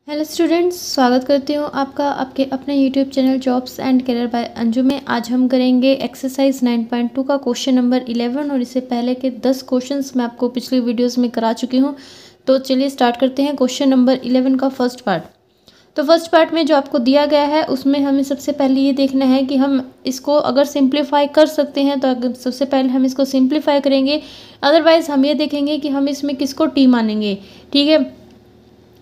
Hello students, स्वागत करती हूँ आपका आपके अपने YouTube channel jobs and career bye Anju में। आज हम करेंगे एक्सरसाइज 9.2 का क्वेश्चन नंबर 11 और इससे पहले के 10 क्वेश्चंस मैं आपको पिछली वीडियोस में करा चुकी हूँ। तो चलिए स्टार्ट करते हैं क्वेश्चन नंबर 11 का फर्स्ट पार्ट। तो फर्स्ट पार्ट में जो आपको दिया गया है उसमें हमें सबसे पहले ये देखना है कि हम इसको अगर सिंप्लीफाई कर सकते हैं तो अगर सबसे पहले हम इसको सिंप्लीफाई करेंगे, अदरवाइज़ हम ये देखेंगे कि हम इसमें किसको टी मानेंगे। ठीक है,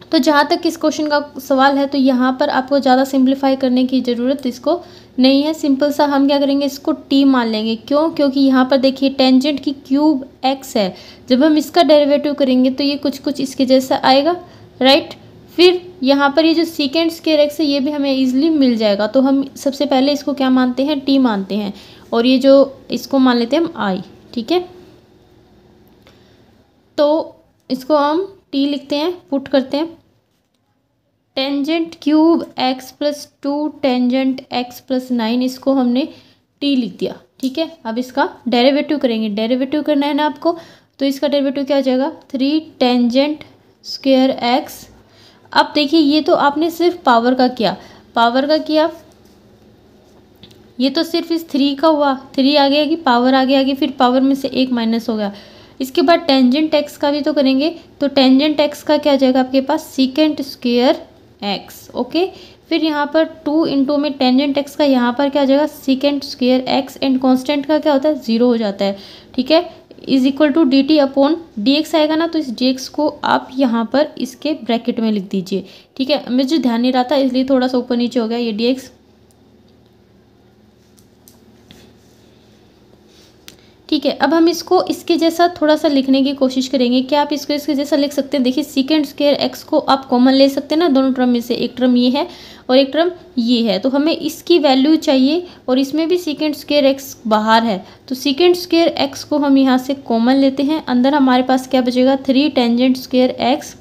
तो जहाँ तक इस क्वेश्चन का सवाल है तो यहाँ पर आपको ज़्यादा सिंप्लीफाई करने की ज़रूरत इसको नहीं है। सिंपल सा हम क्या करेंगे, इसको टी मान लेंगे। क्यों? क्योंकि यहाँ पर देखिए टेंजेंट की क्यूब एक्स है, जब हम इसका डेरिवेटिव करेंगे तो ये कुछ कुछ इसके जैसा आएगा, राइट। फिर यहाँ पर ये जो सीकेंड स्क्वायर एक्स है ये भी हमें ईजिली मिल जाएगा। तो हम सबसे पहले इसको क्या मानते हैं, टी मानते हैं, और ये जो इसको मान लेते हैं हम आई। ठीक है, तो इसको हम टी लिखते हैं, पुट करते हैं। Tangent cube x plus 2 tangent x plus 9, इसको हमने टी लिख दिया। ठीक है, अब इसका डेरिवेटिव करेंगे। डेरिवेटिव करना है ना आपको, तो इसका डेरिवेटिव क्या हो जाएगा, 3 टेंजेंट स्क्वायर एक्स। अब देखिए ये तो आपने सिर्फ पावर का किया, ये तो सिर्फ इस 3 का हुआ, 3 आगे आगे पावर आगे आगे, फिर पावर में से एक माइनस हो गया। इसके बाद टेंजेंट एक्स का भी तो करेंगे, तो टेंजेंट एक्स का क्या जाएगा आपके पास, सीकेंट स्क्वायर एक्स। ओके, फिर यहाँ पर 2 इंटू में टेंजेंट एक्स का यहाँ पर क्या आ जाएगा, secant square x, and constant का क्या होता है, 0 हो जाता है। ठीक है, is equal to D T upon D X आएगा ना, तो इस डी एक्स को आप यहाँ पर इसके ब्रैकेट में लिख दीजिए। ठीक है, मुझे ध्यान नहीं रहा था इसलिए थोड़ा सा ऊपर नीचे हो गया ये डी एक्स। ठीक है, अब हम इसको इसके जैसा थोड़ा सा लिखने की कोशिश करेंगे। क्या आप इसको इसके जैसा लिख सकते हैं? देखिए सीकेंड स्क्वायर एक्स को आप कॉमन ले सकते हैं ना, दोनों टर्म में से एक टर्म ये है और एक टर्म ये है, तो हमें इसकी वैल्यू चाहिए, और इसमें भी सीकेंड स्क्वायर एक्स बाहर है, तो सीकेंड स्क्वायर एक्स को हम यहाँ से कॉमन लेते हैं। अंदर हमारे पास क्या बचेगा, 3 tangent square x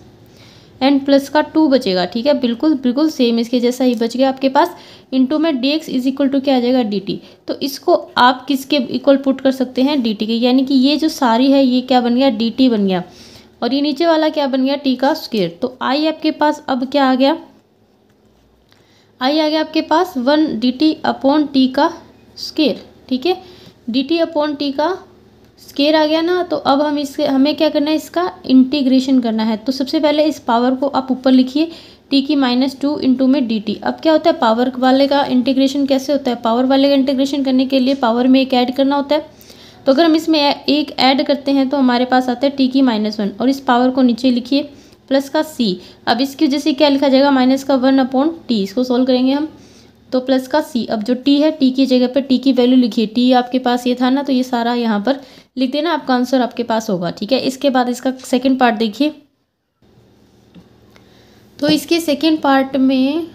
and plus का 2 बचेगा। ठीक है, बिल्कुल बिल्कुल सेम इसके जैसा ही बच गया आपके पास। इंटू में D X is equal to क्या आ जाएगा, डी टी। तो इसको आप किसके इक्वल पुट कर सकते हैं, डी टी के, यानी कि ये जो सारी है ये क्या बन गया, डी टी बन गया, और ये नीचे वाला क्या बन गया, टी का स्क्वायर। तो आई आपके पास अब क्या आ गया, आई आ गया आपके पास 1 डी टी अपॉन टी का स्क्वायर। ठीक है, डी टी अपॉन टी का स्केयर आ गया ना, तो अब हम इसके हमें क्या करना है, इसका इंटीग्रेशन करना है। तो सबसे पहले इस पावर को आप ऊपर लिखिए, टी की -2 इंटू में डी टी। अब क्या होता है, पावर वाले का इंटीग्रेशन कैसे होता है, पावर वाले का इंटीग्रेशन करने के लिए पावर में एक ऐड करना होता है। तो अगर हम इसमें एक ऐड करते हैं तो हमारे पास आता है टी की -1, और इस पावर को नीचे लिखिए प्लस का सी। अब इसकी वजह से क्या लिखा जाएगा, माइनस का 1 अपॉन टी। इसको सोल्व करेंगे हम, तो प्लस का सी। अब जो टी है, टी की जगह पर टी की वैल्यू लिखिए, टी आपके पास ये था ना, तो ये सारा यहाँ पर लिख देना, आपका आंसर आपके पास होगा। ठीक है, इसके बाद इसका सेकंड पार्ट देखिए। तो इसके सेकंड पार्ट में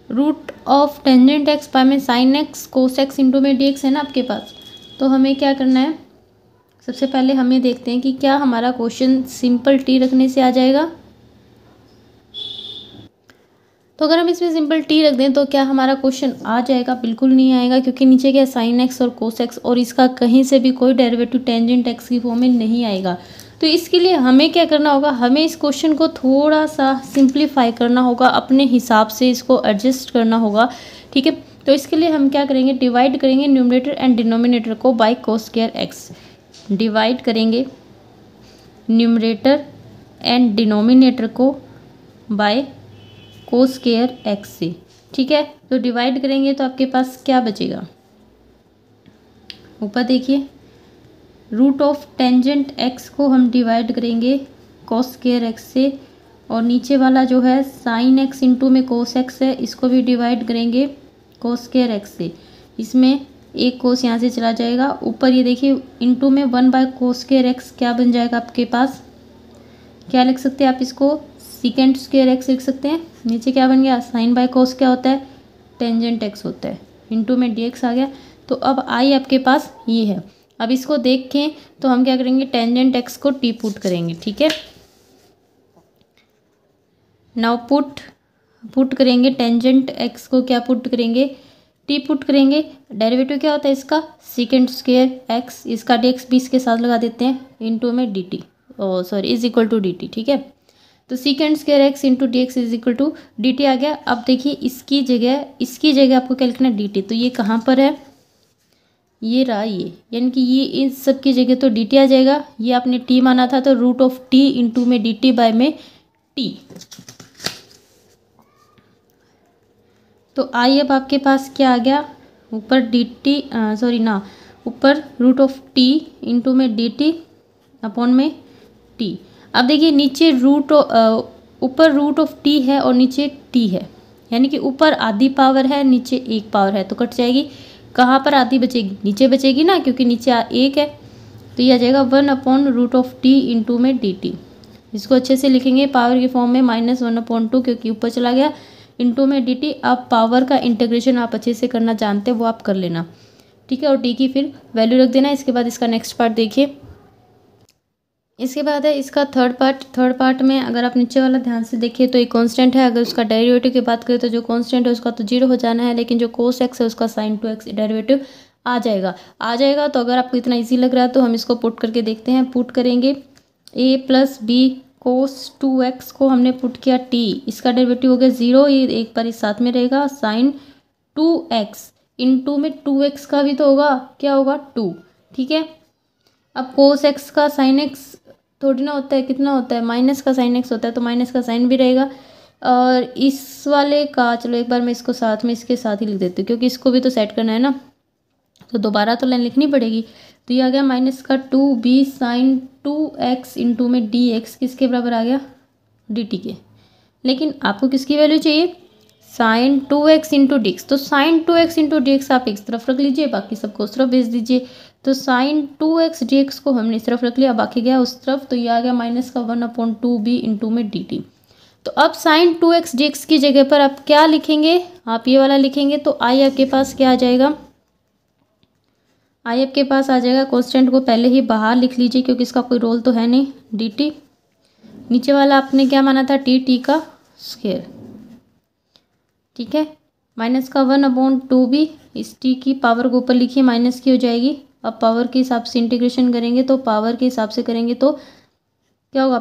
root of tangent X by में sine X cos X into में डी एक्स है ना आपके पास। तो हमें क्या करना है, सबसे पहले हमें देखते हैं कि क्या हमारा क्वेश्चन सिंपल टी रखने से आ जाएगा। तो अगर हम इसमें सिंपल टी रख दें तो क्या हमारा क्वेश्चन आ जाएगा, बिल्कुल नहीं आएगा, क्योंकि नीचे क्या साइन एक्स और कोस एक्स, और इसका कहीं से भी कोई डेरिवेटिव टेंजेंट एक्स की फॉर्म में नहीं आएगा। तो इसके लिए हमें क्या करना होगा, हमें इस क्वेश्चन को थोड़ा सा सिंप्लीफाई करना होगा, अपने हिसाब से इसको एडजस्ट करना होगा। ठीक है, तो इसके लिए हम क्या करेंगे, डिवाइड करेंगे न्यूमरेटर एंड डिनोमिनेटर को by cos square x. Divide करेंगे न्यूमरेटर एंड डिनोमिनेटर को बाय कोस स्क्वायर एक्स से। ठीक है, तो डिवाइड करेंगे तो आपके पास क्या बचेगा, ऊपर देखिए रूट ऑफ टेंजेंट एक्स को हम डिवाइड करेंगे कोस स्क्वायर एक्स से, और नीचे वाला जो है साइन एक्स इंटू में कोस एक्स है, इसको भी डिवाइड करेंगे कोस स्क्वायर एक्स से। इसमें एक कोस यहाँ से चला जाएगा, ऊपर ये देखिए इंटू में 1 बाय कोस स्क्वायर एक्स क्या बन जाएगा आपके पास, क्या लिख सकते हैं आप इसको, सीकेंट स्क्वायर एक्स लिख सकते हैं। नीचे क्या बन गया, साइन बाय कोस क्या होता है, टेंजेंट एक्स होता है, इंटू में डी एक्स आ गया। तो अब आई आपके पास ये है। अब इसको देखें तो हम क्या करेंगे, टेंजेंट एक्स को टी पुट करेंगे। ठीक है, नाउ पुट करेंगे टेंजेंट एक्स को, क्या पुट करेंगे, टी पुट करेंगे। डेरिवेटिव क्या होता है इसका, सीकेंट स्क्वायर एक्स, इसका डी एक्स भी इसके साथ लगा देते हैं, इंटू में D T, sorry is equal to D T. ठीक है, तो secant square X into D X is equal to D T आ गया। अब देखिए इसकी जगह आपको क्या लिखना है, डी टी। तो ये कहाँ पर है, ये रहा ये, यानी कि ये इन सब की जगह तो डी टी आ जाएगा। ये आपने टी माना था तो रूट ऑफ टी इंटू में डी टी बाय में टी। तो आई अब आपके पास क्या आ गया, ऊपर डी टी ऊपर रूट ऑफ टी इंटू में डी टी अपॉन में टी। अब देखिए नीचे ऊपर रूट ऑफ टी है और नीचे टी है, यानी कि ऊपर आधी पावर है नीचे एक पावर है, तो कट जाएगी। कहाँ पर आधी बचेगी, नीचे बचेगी ना, क्योंकि नीचे एक है। तो ये आ जाएगा 1/√t इंटू में डी टी। इसको अच्छे से लिखेंगे पावर के फॉर्म में, -1/2 क्योंकि ऊपर चला गया, इंटू में डी टी। आप पावर का इंटीग्रेशन आप अच्छे से करना जानते हैं वो आप कर लेना, ठीक है। और टी की फिर वैल्यू रख देना। इसके बाद इसका नेक्स्ट पार्ट देखिए। इसके बाद है इसका थर्ड पार्ट में अगर आप नीचे वाला ध्यान से देखिए तो एक कांस्टेंट है। अगर उसका डेरिवेटिव की बात करें तो जो कांस्टेंट है उसका तो 0 हो जाना है, लेकिन जो cos x है उसका sin 2x डेरिवेटिव आ जाएगा। तो अगर आपको इतना इजी लग रहा है तो हम इसको पुट करके देखते हैं। पुट करेंगे a plus B cos 2x को हमने पुट किया t, इसका डेरिवेटिव हो गया 0, ये एक बार इस साथ में रहेगा sin 2x इंटू में 2x का भी तो होगा, क्या होगा 2, ठीक है। अब cos x का sin x थोड़ी ना होता है, कितना होता है, माइनस का sin x होता है, तो माइनस का साइन भी रहेगा। और इस वाले का चलो एक बार मैं इसको साथ में इसके साथ ही लिख देती हूँ, क्योंकि इसको भी तो सेट करना है ना, तो दोबारा तो लाइन लिखनी पड़ेगी। तो ये आ गया -2b sin 2x इंटू में dx किसके बराबर आ गया, dt के। लेकिन आपको किसकी वैल्यू चाहिए, sin 2x into D X. तो sin 2x into D x आप एक तरफ रख लीजिए, बाकी सबको उस तरफ भेज दीजिए। तो sin 2x dx को हमने इस तरफ रख लिया, बाकी गया उस तरफ। तो ये आ गया -1/2b इंटू में dt। तो अब sin 2x dx की जगह पर आप क्या लिखेंगे, आप ये वाला लिखेंगे। तो आई आपके पास क्या आ जाएगा, आई आपके पास आ जाएगा, कॉन्स्टेंट को पहले ही बाहर लिख लीजिए क्योंकि इसका कोई रोल तो है नहीं, dt। नीचे वाला आपने क्या माना था, टी का स्क्वायर, ठीक है। -1/2b, इस टी की पावर को ऊपर लिखिए, माइनस की हो जाएगी। अब पावर के हिसाब से इंटीग्रेशन करेंगे, तो पावर के हिसाब से करेंगे तो क्या होगा,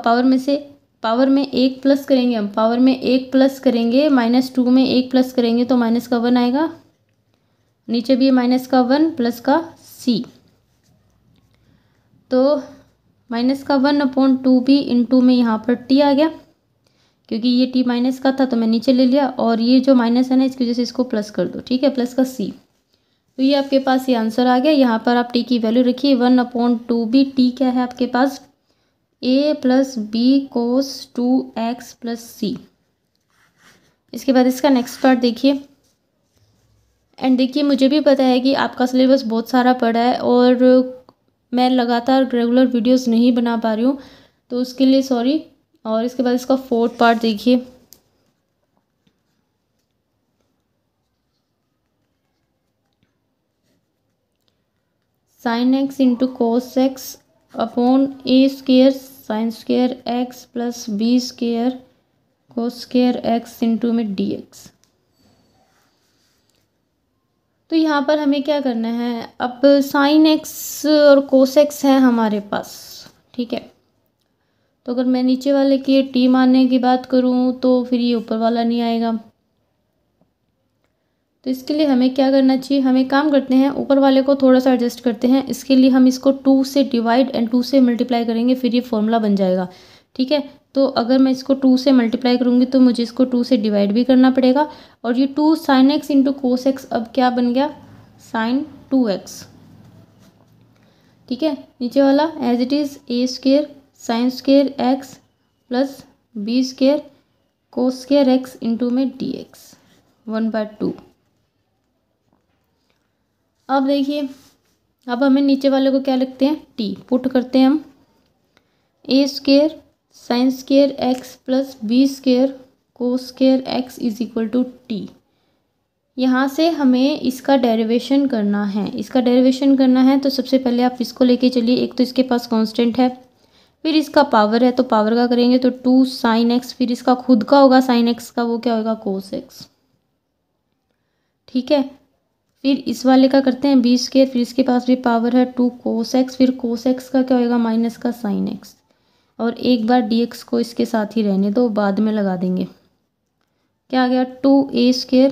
पावर में 1 प्लस करेंगे, हम पावर में 1 प्लस करेंगे, -2 में 1 प्लस करेंगे तो -1 आएगा। नीचे भी -1 प्लस का c, तो -1/2b इंटू में यहाँ पर t आ गया, क्योंकि ये t माइनस का था तो मैं नीचे ले लिया, और ये जो माइनस है ना इसकी वजह से इसको प्लस कर दो, ठीक है, प्लस का c। तो ये आपके पास ये आंसर आ गया। यहाँ पर आप t की वैल्यू रखिए 1/2b। t क्या है आपके पास, a plus B cos 2x plus c। इसके बाद इसका नेक्स्ट पार्ट देखिए। एंड देखिए मुझे भी पता है कि आपका सिलेबस बहुत सारा पड़ा है और मैं लगातार रेगुलर वीडियोस नहीं बना पा रही हूँ, तो उसके लिए सॉरी। और इसके बाद इसका फोर्थ पार्ट देखिए। sin x into cos X upon A square sine square X plus B square cos square X into में डी एक्स। तो यहाँ पर हमें क्या करना है, अब साइन एक्स और कोस एक्स है हमारे पास, ठीक है। तो अगर मैं नीचे वाले की टी मानने की बात करूँ तो फिर ये ऊपर वाला नहीं आएगा। तो इसके लिए हमें क्या करना चाहिए, हमें काम करते हैं ऊपर वाले को थोड़ा सा एडजस्ट करते हैं। इसके लिए हम इसको 2 से डिवाइड एंड 2 से मल्टीप्लाई करेंगे, फिर ये फॉर्मूला बन जाएगा, ठीक है। तो अगर मैं इसको 2 से मल्टीप्लाई करूँगी तो मुझे इसको 2 से डिवाइड भी करना पड़ेगा। और ये 2 sin x into cos x अब क्या बन गया, sin 2x, ठीक है। नीचे वाला as it is A square sine square X plus B square cos square X into में डी एक्स 1/2। अब देखिए, अब हमें नीचे वाले को क्या लिखते हैं, टी पुट करते हैं हम, A square sine square X plus B square cos square X is equal to T. यहाँ से हमें इसका डेरिवेशन करना है। तो सबसे पहले आप इसको लेके चलिए, एक तो इसके पास कांस्टेंट है, फिर इसका पावर है तो पावर का करेंगे तो 2 sin x, फिर इसका खुद का होगा sin x का, वो क्या होगा cos x, ठीक है। फिर इस वाले का करते हैं बी स्क्वेयर, फिर इसके पास भी पावर है 2 cos x, फिर cos x का क्या होगा माइनस का sin x, और एक बार dx को इसके साथ ही रहने दो, बाद में लगा देंगे। क्या आ गया 2a²।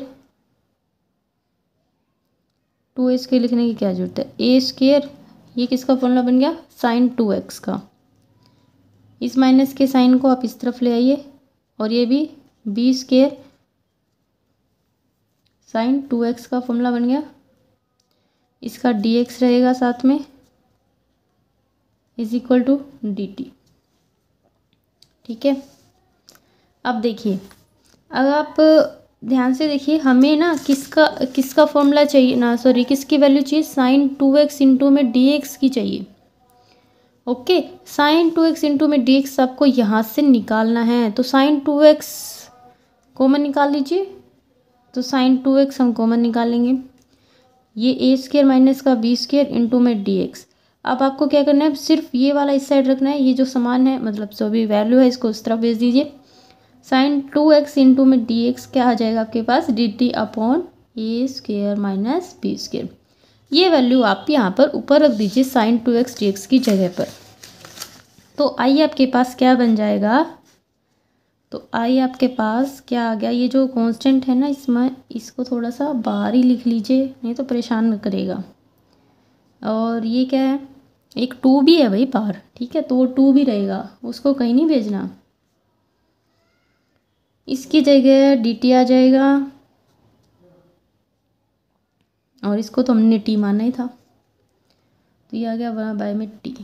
2a² लिखने की क्या जरूरत है, a²। ये किसका फॉर्मूला बन गया, sin 2x का। इस माइनस के साइन को आप इस तरफ ले आइए और ये भी b² sin 2x का फॉर्मूला बन गया। इसका dx रहेगा साथ में इज इक्वल टू dt। ठीक है, अब देखिए, अगर आप ध्यान से देखिए, हमें ना किसका फॉर्मूला चाहिए ना, सॉरी किसकी वैल्यू चाहिए, sin 2x इंटू में dx की चाहिए। ओके, sin 2x इंटू में dx आपको यहाँ से निकालना है, तो sin 2x कॉमन निकाल लीजिए। तो sin 2x हम कॉमन निकालेंगे, ये a² माइनस का b² इंटू में dx। अब आपको क्या करना है, सिर्फ ये वाला इस साइड रखना है, ये जो समान है मतलब जो भी वैल्यू है इसको उस तरफ भेज दीजिए। sin 2x इंटू में dx क्या आ जाएगा आपके पास, dt upon a² minus b²। ये वैल्यू आप यहाँ पर ऊपर रख दीजिए sin 2x dx की जगह पर। तो आई आपके पास क्या बन जाएगा, तो आई आपके पास क्या आ गया, ये जो कांस्टेंट है ना इसमें, इसको थोड़ा सा बाहर ही लिख लीजिए, नहीं तो परेशान करेगा। और ये क्या है, एक 2 भी है भाई बाहर, ठीक है, तो वो 2 भी रहेगा, उसको कहीं नहीं भेजना। इसकी जगह dt आ जाएगा और इसको तो हमने t माना ही था, तो ये आ गया 1/t।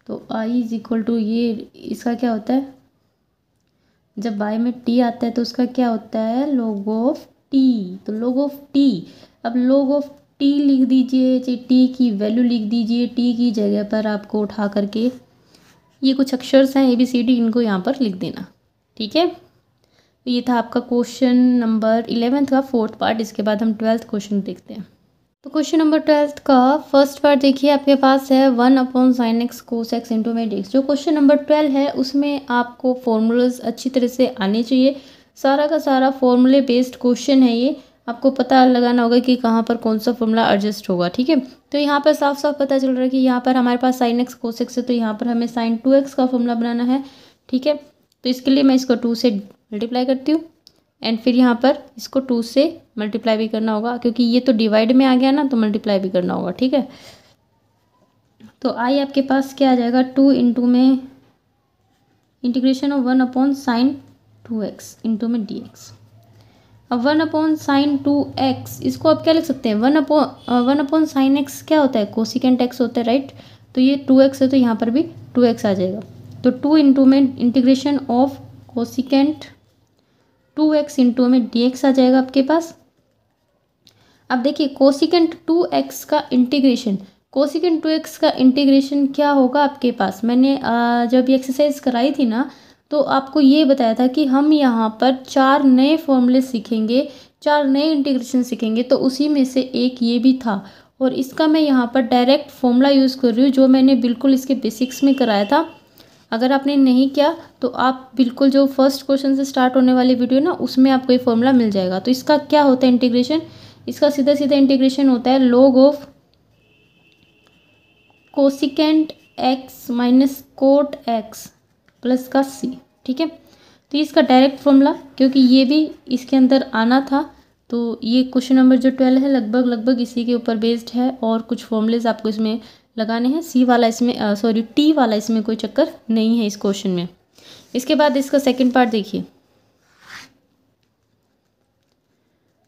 तो i इज इक्वल टू, ये इसका क्या होता है, जब y में t आता है तो उसका क्या होता है, log ऑफ t। तो log ऑफ t, अब log ऑफ t लिख दीजिए, चाहे t की वैल्यू लिख दीजिए, t की जगह पर आपको उठा करके ये कुछ अक्षर्स हैं ABCD, इनको यहाँ पर लिख देना। ठीक है, तो ये था आपका क्वेश्चन नंबर 11th का 4th पार्ट। इसके बाद हम 12th क्वेश्चन देखते हैं। तो क्वेश्चन नंबर 12th का फर्स्ट पार्ट देखिए, आपके पास है 1/sin x cos x into में dx। जो क्वेश्चन नंबर 12 है उसमें आपको फॉर्मूलाज अच्छी तरह से आने चाहिए, सारा का सारा फॉर्मूले बेस्ड क्वेश्चन है ये, आपको पता लगाना होगा कि कहाँ पर कौन सा फॉर्मूला एडजस्ट होगा। ठीक है, तो यहाँ पर साफ साफ पता चल रहा है कि यहाँ पर हमारे पास sin x cos x है, तो यहाँ पर हमें sin 2x का फॉर्मूला बनाना है। ठीक है, तो इसके लिए मैं इसको 2 से मल्टीप्लाई करती हूँ एंड फिर यहाँ पर इसको 2 से मल्टीप्लाई भी करना होगा, क्योंकि ये तो डिवाइड में आ गया ना, तो मल्टीप्लाई भी करना होगा। ठीक है, तो आई आपके पास क्या आ जाएगा, 2 इंटू में integration of 1/sin 2x into में dx। अब 1/sin 2x इसको आप क्या लिख सकते हैं, 1/sin x क्या होता है, कोसिकेंट x होता है, राइट। तो ये 2x है तो यहाँ पर भी 2x आ जाएगा। तो 2 इंटू में integration of cosecant 2x into में dx आ जाएगा आपके पास। अब देखिए कोसिकेंट 2x का इंटीग्रेशन, कोसिकेंट 2x का इंटीग्रेशन क्या होगा आपके पास, मैंने जब ये एक्सरसाइज कराई थी ना तो आपको ये बताया था कि हम यहाँ पर 4 नए फॉर्मूले सीखेंगे, 4 नए इंटीग्रेशन सीखेंगे, तो उसी में से एक ये भी था। और इसका मैं यहाँ पर डायरेक्ट फॉर्मूला यूज़ कर रही हूँ जो मैंने बिल्कुल इसके बेसिक्स में कराया था। अगर आपने नहीं किया तो आप बिल्कुल जो फर्स्ट क्वेश्चन से स्टार्ट होने वाली वीडियो ना उसमें आपको ये फॉर्मूला मिल जाएगा। तो इसका क्या होता है इंटीग्रेशन, इसका सीधा सीधा इंटीग्रेशन होता है log of cosecant x minus cot x plus का c। ठीक है, तो इसका डायरेक्ट फॉर्मूला, क्योंकि ये भी इसके अंदर आना था, तो ये क्वेश्चन नंबर जो 12 है लगभग इसी के ऊपर बेस्ड है और कुछ फॉर्मूलेज आपको इसमें लगाने हैं। सी वाला इसमें सॉरी टी वाला इसमें कोई चक्कर नहीं है इस क्वेश्चन में। इसके बाद इसका सेकंड पार्ट देखिए,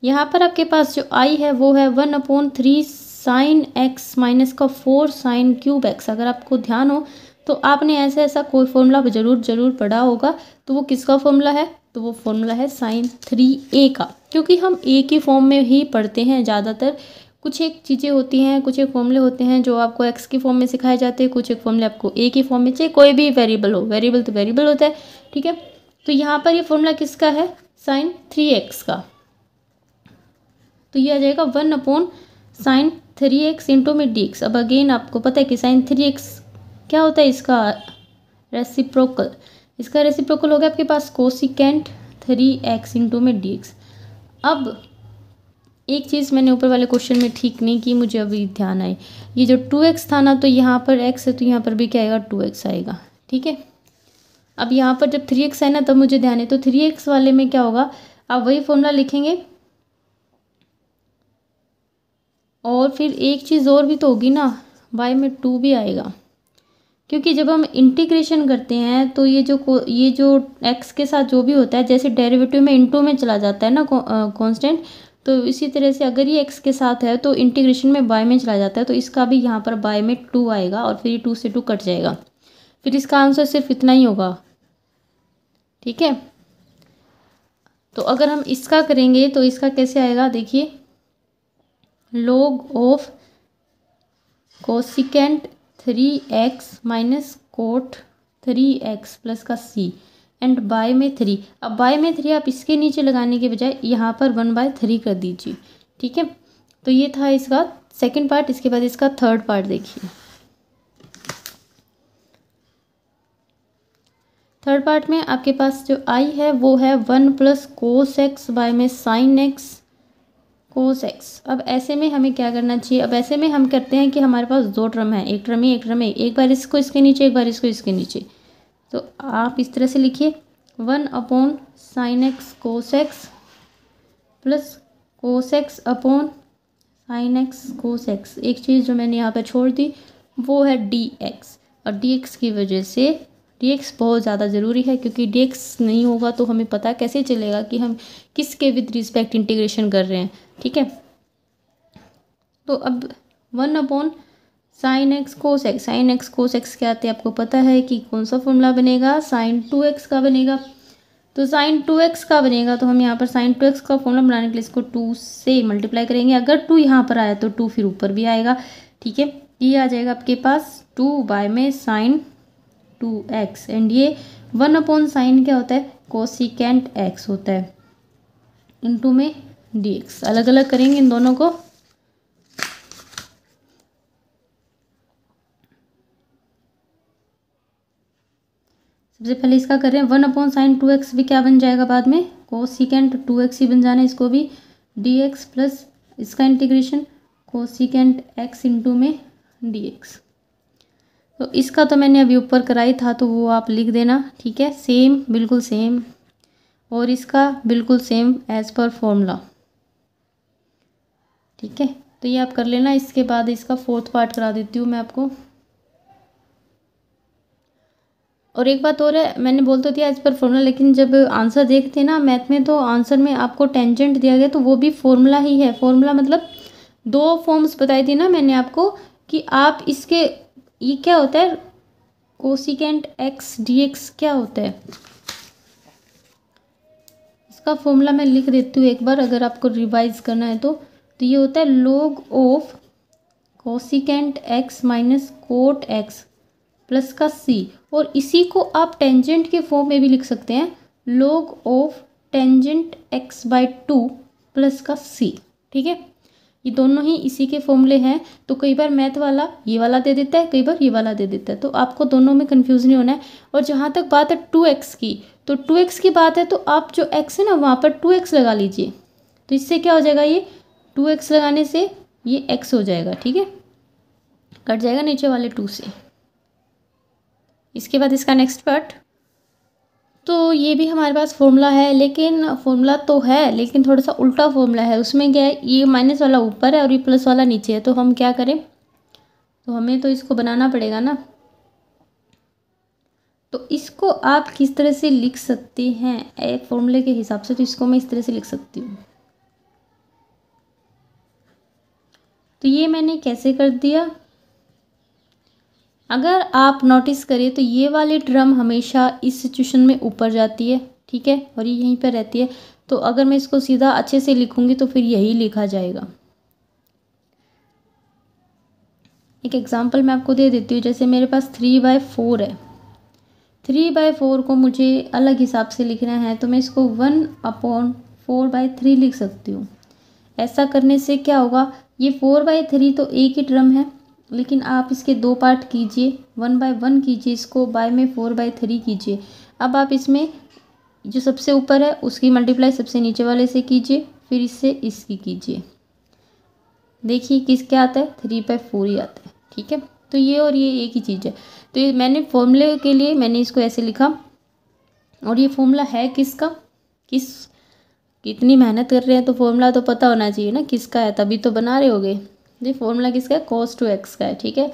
यहाँ पर आपके पास जो आई है वो है 1/3 sin x माइनस का 4 sin क्यूब x। अगर आपको ध्यान हो तो आपने ऐसा कोई फॉर्मूला जरूर पढ़ा होगा। तो वो किसका फॉर्मूला है, तो वो फॉर्मूला है sin 3a का, क्योंकि हम a की फॉर्म में ही पढ़ते हैं ज़्यादातर। कुछ एक चीज़ें होती हैं, कुछ एक फॉर्मूले होते हैं जो आपको x की फॉर्म में सिखाए जाते हैं, कुछ एक फॉर्मूले आपको a की फॉर्म में, चाहे कोई भी वेरिएबल हो, वेरिएबल तो वेरिएबल होता है। ठीक है, तो यहाँ पर ये फॉर्मूला किसका है, sin 3x का। तो ये आ जाएगा 1/sin 3x इंटू में dx। अब अगेन आपको पता है कि sin 3x क्या होता है, इसका रेसिप्रोकल। इसका रेसिप्रोकल हो गया आपके पास कोसिकेंट 3x इंटू में dx। अब एक चीज़ मैंने ऊपर वाले क्वेश्चन में ठीक नहीं की, मुझे अभी ध्यान आए, ये जो 2x था ना, तो यहाँ पर x है तो यहाँ पर भी क्या आएगा 2x आएगा। ठीक है, अब यहाँ पर जब 3x है ना तब मुझे ध्यान है, तो 3x वाले में क्या होगा, आप वही फॉर्मूला लिखेंगे। और फिर एक चीज़ और भी तो होगी ना, y में 2 भी आएगा, क्योंकि जब हम इंटीग्रेशन करते हैं तो ये जो x के साथ जो भी होता है, जैसे डेरिवेटिव में इनटू में चला जाता है ना कांस्टेंट, तो इसी तरह से अगर ये x के साथ है तो इंटीग्रेशन में y में चला जाता है, तो इसका भी यहाँ पर y में 2 आएगा और फिर 2 से 2 कट जाएगा, फिर इसका आंसर सिर्फ इतना ही होगा। ठीक है, तो अगर हम इसका करेंगे तो इसका कैसे आएगा, देखिए log of cosecant 3x minus cot 3x plus का c एंड बाय में 3। अब बाय में 3 आप इसके नीचे लगाने के बजाय यहाँ पर 1/3 कर दीजिए। ठीक है, तो ये था इसका सेकंड पार्ट। इसके बाद इसका थर्ड पार्ट देखिए। थर्ड पार्ट में आपके पास जो i है वो है 1 प्लस कोस एक्स बाय में साइन एक्स कोस एक्स। अब ऐसे में हमें क्या करना चाहिए, अब ऐसे में हम करते हैं कि हमारे पास दो टर्म है, एक टर्म ही एक टर्म है, एक बार इसको इसके नीचे एक बार इसको इसके नीचे, तो आप इस तरह से लिखिए 1 upon sine X cos X plus cos X upon sine X cos x. एक चीज़ जो मैंने यहाँ पर छोड़ दी वो है डी एक्स, और डी एक्स की वजह से डी एक्स बहुत ज़्यादा ज़रूरी है, क्योंकि डी एक्स नहीं होगा तो हमें पता कैसे चलेगा कि हम किसके विद रिस्पेक्ट इंटीग्रेशन कर रहे हैं। ठीक है, तो अब 1 upon sine X cos x, sign X cos x क्या आते हैं आपको पता है कि कौन सा फॉर्मूला बनेगा, साइन 2x का बनेगा। तो साइन 2x का बनेगा तो हम यहाँ पर साइन 2x का फॉर्मूला बनाने के लिए इसको 2 से मल्टीप्लाई करेंगे। अगर 2 यहाँ पर आया तो 2 फिर ऊपर भी आएगा। ठीक है, ये आ जाएगा आपके पास 2 बाय में साइन 2x एंड ये 1 अपॉन साइन क्या होता है, कोसिकेंट x होता है, इनटू में dx। अलग अलग करेंगे इन दोनों को। सबसे पहले इसका कर रहे हैं 1 अपॉन साइन 2x भी क्या बन जाएगा बाद में, कोसिकेंट 2x ही बन जाना है, इसको भी dx प्लस इसका इंटीग्रेशन कोसिकेंट x इंटू में dx। तो इसका तो मैंने अभी ऊपर कराई था तो वो आप लिख देना। ठीक है, सेम बिल्कुल सेम, और इसका बिल्कुल सेम एज पर फॉर्मूला। ठीक है, तो ये आप कर लेना। इसके बाद इसका फोर्थ पार्ट करा देती हूँ मैं आपको। और एक बात और है, मैंने बोल तो दिया एज पर फॉर्मूला, लेकिन जब आंसर देखते हैं ना मैथ में तो आंसर में आपको टेंजेंट दिया गया तो वो भी फॉर्मूला ही है। फॉर्मूला मतलब 2 फॉर्म्स बताई थी ना मैंने आपको कि आप इसके, ये क्या होता है कोसिकेंट x dx क्या होता है, इसका फॉर्मूला मैं लिख देती हूँ एक बार अगर आपको रिवाइज करना है तो ये होता है log of cosecant x minus cot x plus का c, और इसी को आप टेंजेंट के फॉर्म में भी लिख सकते हैं, log of tangent x/2 plus का c। ठीक है, ये दोनों ही इसी के फॉर्मूले हैं। तो कई बार मैथ वाला ये वाला दे देता है, कई बार ये वाला दे देता है, तो आपको दोनों में कंफ्यूज नहीं होना है। और जहाँ तक बात है 2x की, तो 2x की बात है तो आप जो x है ना वहाँ पर 2x लगा लीजिए, तो इससे क्या हो जाएगा, ये 2x लगाने से ये x हो जाएगा। ठीक है, कट जाएगा नीचे वाले 2 से। इसके बाद इसका नेक्स्ट पार्ट, तो ये भी हमारे पास फॉर्मूला है, लेकिन फॉर्मूला तो है लेकिन थोड़ा सा उल्टा फॉर्मूला है। उसमें क्या है, ये माइनस वाला ऊपर है और ये प्लस वाला नीचे है, तो हम क्या करें, तो हमें तो इसको बनाना पड़ेगा ना। तो इसको आप किस तरह से लिख सकते हैं फॉर्मूले के हिसाब से, तो इसको मैं इस तरह से लिख सकती हूँ। तो ये मैंने कैसे कर दिया, अगर आप नोटिस करें तो ये वाली टर्म हमेशा इस सिचुएशन में ऊपर जाती है। ठीक है, और ये यहीं पर रहती है। तो अगर मैं इसको सीधा अच्छे से लिखूंगी तो फिर यही लिखा जाएगा। एक एग्जांपल मैं आपको दे देती हूँ, जैसे मेरे पास 3/4 है, 3/4 को मुझे अलग हिसाब से लिखना है तो मैं इसको 1/4/3 लिख सकती हूँ। ऐसा करने से क्या होगा, ये 4/3 तो एक ही टर्म है, लेकिन आप इसके 2 पार्ट कीजिए, 1/1 कीजिए, इसको बाय में 4/3 कीजिए। अब आप इसमें जो सबसे ऊपर है उसकी मल्टीप्लाई सबसे नीचे वाले से कीजिए, फिर इससे इसकी कीजिए। देखिए किस क्या आता है, 3/4 ही आता है। ठीक है, तो ये और ये एक ही चीज़ है। तो ये मैंने फॉर्मूले के लिए मैंने इसको ऐसे लिखा और ये फॉर्मूला है किसका, कितनी मेहनत कर रहे हैं तो फॉर्मूला तो पता होना चाहिए ना किसका है, तभी तो बना रहे होगे। ये फॉर्मूला किसका है, cos 2x का है। ठीक है,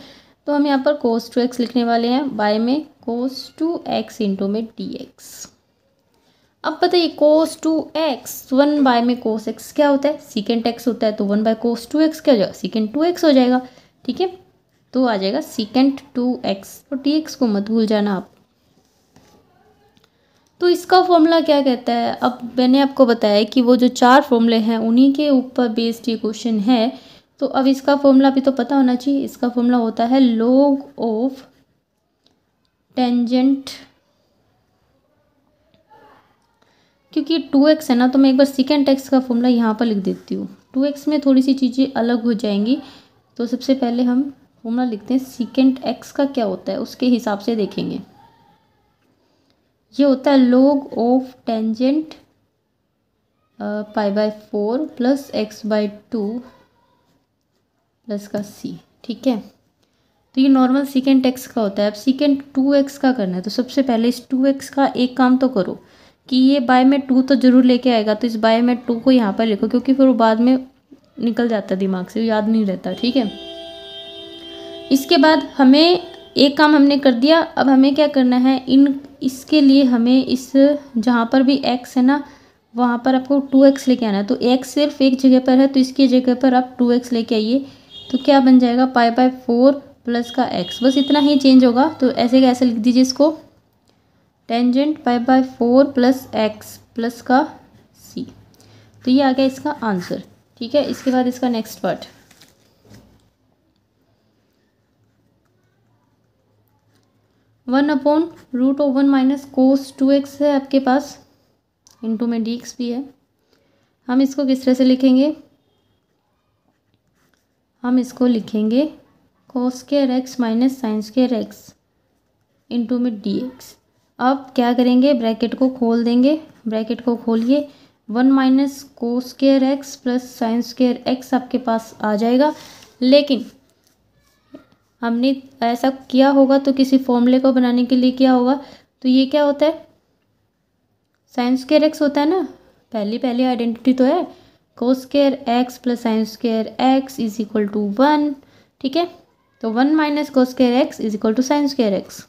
तो हम यहाँ पर cos 2x लिखने वाले हैं, बाय में cos 2x इंटू में dx। अब बताइए cos 2x 1 बाय में cos x क्या होता है, secant x होता है, तो 1 बाय cos 2x क्या हो जाएगा, secant 2x हो जाएगा। ठीक है, तो आ जाएगा secant 2x, तो dx को मत भूल जाना आप। तो इसका फॉर्मूला क्या कहता है, अब मैंने आपको बताया कि वो जो 4 फॉर्मूले हैं उन्हीं के ऊपर बेस्ड ये क्वेश्चन है। तो अब इसका फॉर्मूला भी तो पता होना चाहिए। इसका फॉर्मूला होता है log ऑफ टेंजेंट, क्योंकि 2x है ना, तो मैं एक बार secant x का फॉर्मूला यहाँ पर लिख देती हूँ। 2x में थोड़ी सी चीज़ें अलग हो जाएंगी, तो सबसे पहले हम फॉर्मूला लिखते हैं secant x का क्या होता है, उसके हिसाब से देखेंगे। ये होता है log of tangent π/4 plus x/2 plus का c। ठीक है, तो ये नॉर्मल secant x का होता है। अब secant 2x का करना है, तो सबसे पहले इस 2x का एक काम तो करो कि ये बाय में 2 तो ज़रूर लेके आएगा, तो इस बाय में 2 को यहाँ पर लिखो, क्योंकि फिर वो बाद में निकल जाता है दिमाग से, याद नहीं रहता। ठीक है, इसके बाद हमें एक काम हमने कर दिया। अब हमें क्या करना है, इसके लिए हमें इस जहाँ पर भी x है ना, वहाँ पर आपको 2x लेके आना है। तो x सिर्फ एक जगह पर है, तो इसकी जगह पर आप 2x लेके आइए, तो क्या बन जाएगा π/4 प्लस का x, बस इतना ही चेंज होगा। तो ऐसे कैसे लिख दीजिए इसको, टेंजेंट π/4 प्लस x प्लस का c। तो ये आ गया इसका आंसर। ठीक है, इसके बाद इसका next part, 1/√1 minus cos 2x है आपके पास, इंटू में dx भी है। हम इसको किस तरह से लिखेंगे, हम इसको लिखेंगे cos square x minus sign square x into में dx। अब क्या करेंगे, ब्रैकेट को खोल देंगे, ब्रैकेट को खोलिए, 1 minus cos square x plus sine square x आपके पास आ जाएगा। लेकिन हमने ऐसा किया होगा तो किसी फॉर्मूले को बनाने के लिए किया होगा, तो ये क्या होता है, साइन स्क्वायर x होता है ना, पहली आइडेंटिटी तो है, cos square x plus sine square x is equal to 1। ठीक है, तो 1 minus cos square x is equal to sine square x।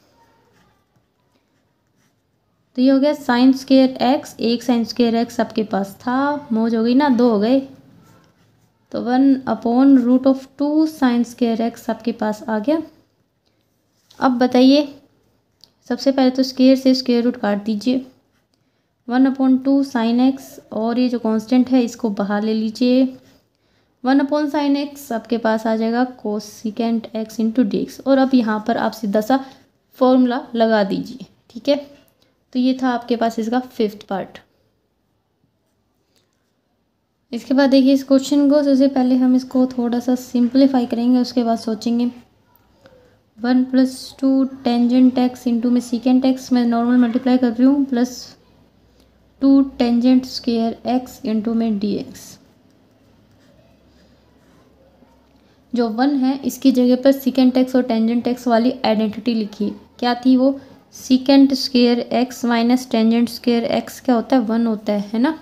तो ये हो गया साइन स्क्वायर x, एक साइन स्क्वायर x आपके पास था, मौज हो गई ना, 2 हो गए, तो 1/√2 साइन स्क्वायर x आपके पास आ गया। अब बताइए, सबसे पहले तो स्क्वायर से स्क्वायर रूट काट दीजिए, 1/2 साइन x, और ये जो कांस्टेंट है इसको बाहर ले लीजिए, 1/sin x आपके पास आ जाएगा कोसिकेंट x इंटू dx। और अब यहाँ पर आप सीधा सा फॉर्मूला लगा दीजिए। ठीक है, तो ये था आपके पास इसका 5th पार्ट। इसके बाद देखिए इस क्वेश्चन को, सबसे पहले हम इसको थोड़ा सा सिंप्लीफाई करेंगे, उसके बाद सोचेंगे 1+2 टेंजेंट x इंटू में सीकेंट x, मैं नॉर्मल मल्टीप्लाई कर रही हूँ, plus 2 tangent square x into में dx। जो 1 है इसकी जगह पर सीकेंट x और टेंजेंट x वाली आइडेंटिटी लिखिए। क्या थी वो, secant square x minus tangent square x क्या होता है, 1 होता है ना,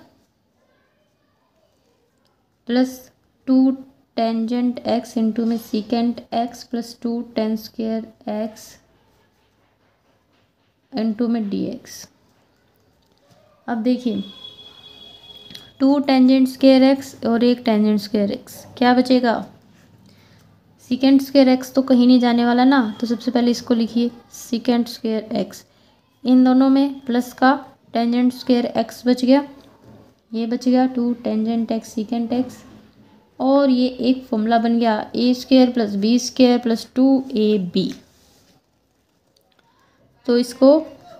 प्लस 2 टेंजेंट x इंटू में secant x plus 2 ten square x into में dx। अब देखिए 2 टेंजेंट स्क्वायर x और एक टेंजेंट स्क्वायर x, क्या बचेगा, सीकेंट स्क्वायर x तो कहीं नहीं जाने वाला ना, तो सबसे पहले इसको लिखिए सीकेंट स्क्वायर x, इन दोनों में प्लस का टेंजेंट स्क्वायर x बच गया, ये बच गया 2 टेंजेंट x सीकेंट x, और ये एक फॉर्मूला बन गया a² plus b² plus 2ab। तो इसको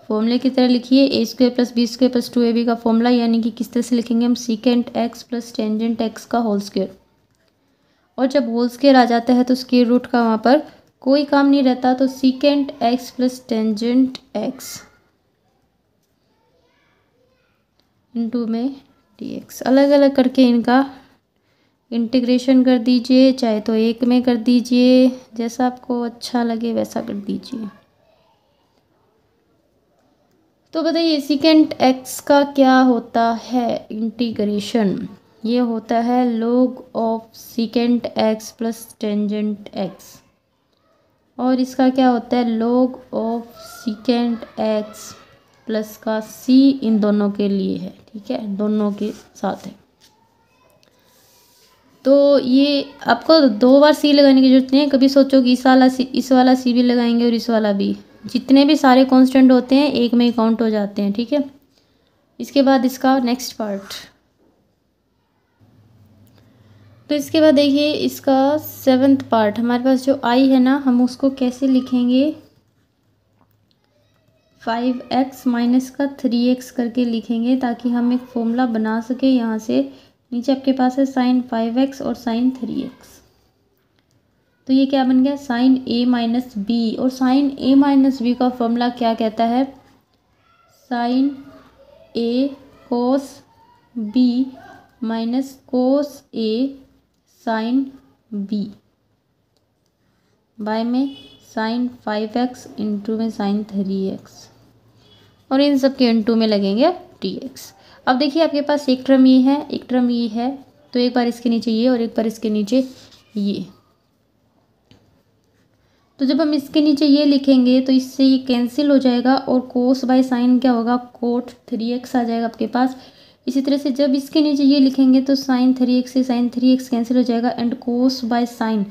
फॉर्मूले की तरह लिखिए, a² plus b² plus 2ab का फॉर्मूला, यानी कि किस तरह से लिखेंगे हम, secant x plus tangent x का होल स्क्वायर। और जब होल स्क्वायर आ जाता है तो स्क्वायर रूट का वहाँ पर कोई काम नहीं रहता, तो secant x plus tangent x into में dx। अलग अलग करके इनका इंटीग्रेशन कर दीजिए, चाहे तो एक में कर दीजिए, जैसा आपको अच्छा लगे वैसा कर दीजिए। तो बताइए सीकेंट एक्स का क्या होता है इंटीग्रेशन। ये होता है log of secant x plus tangent x, और इसका क्या होता है log of secant x plus का c इन दोनों के लिए है, ठीक है, दोनों के साथ है। तो ये आपको 2 बार सी लगाने की जरूरत नहीं है। कभी सोचो कि इस वाला सी भी लगाएंगे और इस वाला भी, जितने भी सारे कांस्टेंट होते हैं एक में ही काउंट हो जाते हैं, ठीक है। इसके बाद इसका नेक्स्ट पार्ट, तो इसके बाद देखिए इसका 7th पार्ट, हमारे पास जो आई है ना, हम उसको कैसे लिखेंगे, 5x माइनस का 3x करके लिखेंगे ताकि हम एक फॉर्मूला बना सके। यहाँ से नीचे आपके पास है साइन 5x और साइन 3x, तो ये क्या बन गया साइन a माइनस बी, और साइन a माइनस बी का फॉर्मूला क्या कहता है, sine a cos b minus cos a sine b by में साइन 5x इंटू में साइन 3x, और इन सब के इंटू में लगेंगे dx। अब देखिए आपके पास एक टर्म ये है, एक टर्म ये है, तो एक बार इसके नीचे ये और एक बार इसके नीचे ये। तो जब हम इसके नीचे ये लिखेंगे तो इससे ये कैंसिल हो जाएगा, और कोस बाय साइन क्या होगा, कोट 3x आ जाएगा आपके पास। इसी तरह से जब इसके नीचे ये लिखेंगे तो साइन 3x से साइन 3x कैंसिल हो जाएगा, एंड कोस बाय साइन